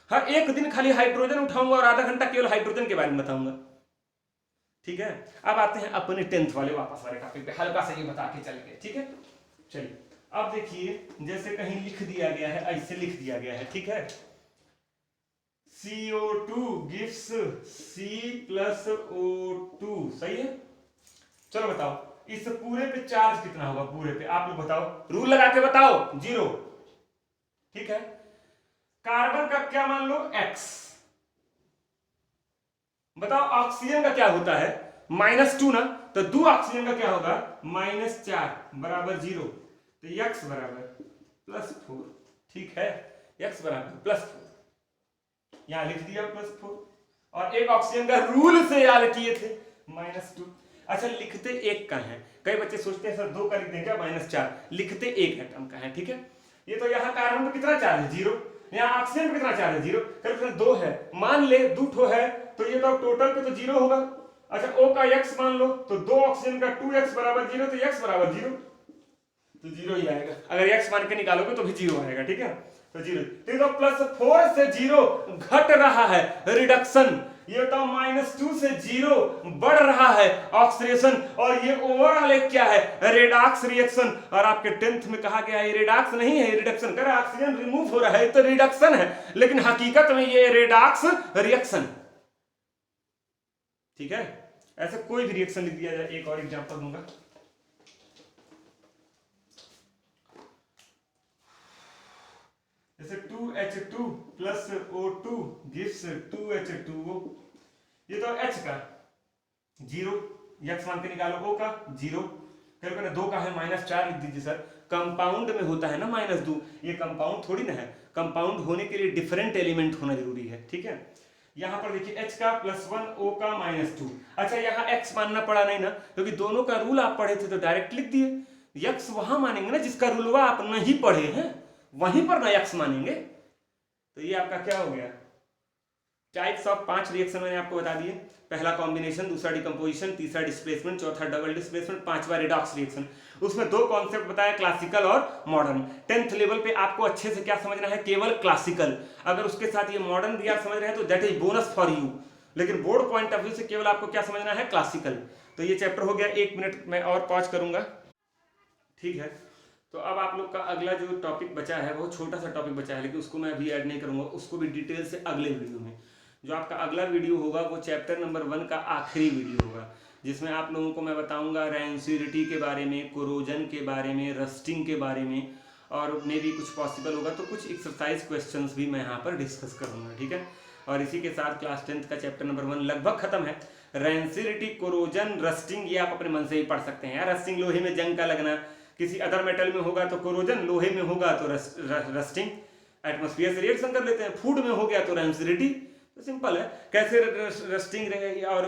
हर एक दिन खाली हाइड्रोजन उठाऊंगा और आधा घंटा केवल हाइड्रोजन के बारे में बताऊंगा। ठीक है, अब आते हैं अपने 10th वाले वापस वाले टॉपिक पे, हल्का सा ये बता के चल गए। ठीक है, चलिए अब देखिए, जैसे कहीं लिख दिया गया है, ऐसे लिख दिया गया है। ठीक है, CO2 gives C+O2, सही है। चलो बताओ इस पूरे पे चार्ज कितना होगा, पूरे पे आप लोग बताओ, रूल लगा के बताओ, 0। ठीक है, कार्बन का क्या मान लो, X। बताओ ऑक्सीजन का क्या होता है, -2 ना, तो 2 ऑक्सीजन का क्या होगा, -4 बराबर 0, तो x बराबर +4। ठीक है, x बराबर +4, यहां लिख दिया +4, और एक ऑक्सीजन का रूल से याद किए थे -2। अच्छा, लिखते 1 का है, कई बच्चे सोचते हैं सर 2 का लिख दें क्या, -4, लिखते 1 एटम का है। ठीक है, ये तो यहाँ कार्बन पे कितना चार्ज है, 0, यहाँ ऑक्सीजन पे कितना चार्ज है, 0, फिर 2 है, मान ले 2 ठो है, तो ये तो टोटल पे तो 0 होगा। अच्छा, O का x मान लो, तो 2 ऑक्सीजन का 2x बराबर 0, तो x बराबर 0, तो 0 ही आएगा। अगर x मान के निकालोगे तो भी 0 आएगा। ठीक है, तो 0, तो +4 से 0 घट रहा है, रिडक्शन। ये तो -2 से 0 बढ़ रहा है, ऑक्सीडेशन। और ये ओवरऑल क्या है, रेडॉक्स रिएक्शन। और आपके 10th में कहा गया है ये रेडॉक्स नहीं है, रिडक्शन कर, ऑक्सीजन रिमूव हो रहा है तो रिडक्शन है, लेकिन हकीकत में ये रेडॉक्स रिएक्शन। ठीक है, ऐसे कोई भी रिएक्शन लिख दिया जाए। एक और एग्जांपल दूंगा, जैसे 2H2 + O2 gives 2H2O। ये तो H का 0, x मान के निकालो, O का 0, फिर 2 का है -4 लिख दीजिए सर। कंपाउंड में होता है ना -2, ये कंपाउंड थोड़ी ना है, कंपाउंड होने के लिए डिफरेंट एलिमेंट होना जरूरी है। ठीक है, यहां पर देखिए H का +1, O का -2। अच्छा, यहाँ x मानना पड़ा नहीं ना, क्योंकि दोनों का रूल आप पढ़े थे तो डायरेक्ट लिख दिए। x वहां मानेंगे ना जिसका रूल आप नहीं पढ़े हैं, वहीं पर ना x मानेंगे। तो ये आपका क्या हो गया, टाइप्स ऑफ 5 रिएक्शन मैंने आपको बता दिए। पहला कॉम्बिनेशन, दूसरा डिकम्पोजिशन, तीसरा डिस्प्लेसमेंट, चौथा डबल डिस्प्लेसमेंट, 5वां रिडॉक्स रिएक्शन। उसमें 2 कॉन्सेप्ट बताया, क्लासिकल और मॉडर्न। 10th लेवल पे आपको अच्छे से क्या समझना है, केवल क्लासिकल। अगर उसके साथ ये मॉडर्न भी आप समझ रहे हैं तो that is bonus for you, लेकिन बोर्ड पॉइंट ऑफ व्यू से केवल आपको क्या समझना है, क्लासिकल। तो ये चैप्टर हो गया। 1 मिनट में और पॉज करूंगा। ठीक है, तो अब आप लोग का अगला जो टॉपिक बचा है, वो छोटा सा टॉपिक बचा है, लेकिन उसको मैं अभी ऐड नहीं करूंगा, उसको भी डिटेल से अगले वीडियो में। जो आपका अगला वीडियो होगा वो चैप्टर नंबर 1 का आखिरी वीडियो होगा, जिसमें आप लोगों को मैं बताऊंगा रैंसिडिटी के बारे में, कोरोजन के बारे में, रस्टिंग के बारे में, और मे भी कुछ पॉसिबल होगा तो कुछ एक्सरसाइज क्वेश्चंस भी मैं यहाँ पर डिस्कस करूँगा। ठीक है, और इसी के साथ क्लास 10th का चैप्टर नंबर 1 लगभग खत्म है। रैंसिडिटी, कोरोजन, रस्टिंग ये आप अपने मन से ही पढ़ सकते हैं। यार, रस्टिंग लोहे में जंग का लगना, किसी अदर मेटल में होगा तो कोरोजन, लोहे में होगा तो रस्टिंग, एटमॉस्फेयर से रिएक्शन कर लेते हैं, फूड में हो गया तो रैंसिडिटी। तो सिंपल है, कैसे रस्टिंग रहेगी और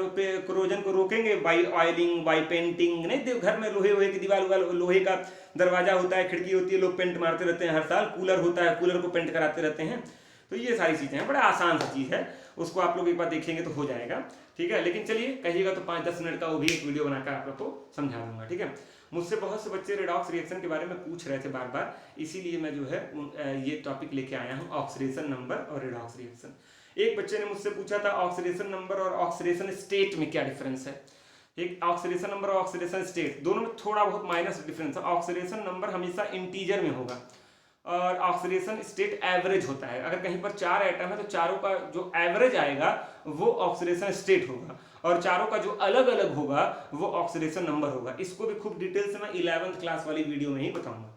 कोरोजन को रोकेंगे, बाई ऑयलिंग, बाई पेंटिंग। नहीं, घर में लोहे की दीवार, लोहे का दरवाजा होता है, खिड़की होती है, लोग पेंट मारते रहते हैं हर साल। कूलर होता है, कूलर को पेंट कराते रहते हैं। तो ये सारी चीजें हैं, बड़ा आसान सी चीज है, उसको आप लोग एक बार देखेंगे तो हो जाएगा। ठीक है, लेकिन चलिए कहिएगा तो 5-10 मिनट का वो भी एक वीडियो बनाकर आप लोग को समझा दूंगा। ठीक है, मुझसे बहुत से बच्चे रेडॉक्स रिएक्शन के बारे में पूछ रहे थे बार बार, इसीलिए मैं जो है ये टॉपिक लेके आया हूँ, ऑक्सीडेशन नंबर और रेडॉक्स रिएक्शन। एक बच्चे ने मुझसे पूछा था ऑक्सीडेशन नंबर और ऑक्सीडेशन स्टेट में क्या डिफरेंस है। एक ऑक्सीडेशन नंबर और ऑक्सीडेशन स्टेट दोनों में थोड़ा बहुत माइनस डिफरेंस है। ऑक्सीडेशन नंबर हमेशा इंटीजर में होगा और ऑक्सीडेशन स्टेट एवरेज होता है। अगर कहीं पर 4 एटम है तो चारों का जो एवरेज आएगा वो ऑक्सीडेशन स्टेट होगा, और चारों का जो अलग अलग होगा वो ऑक्सीडेशन नंबर होगा। इसको भी खूब डिटेल से मैं 11th क्लास वाली वीडियो में ही बताऊंगा।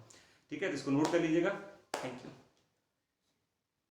ठीक है, तो इसको नोट कर लीजिएगा। Thank you.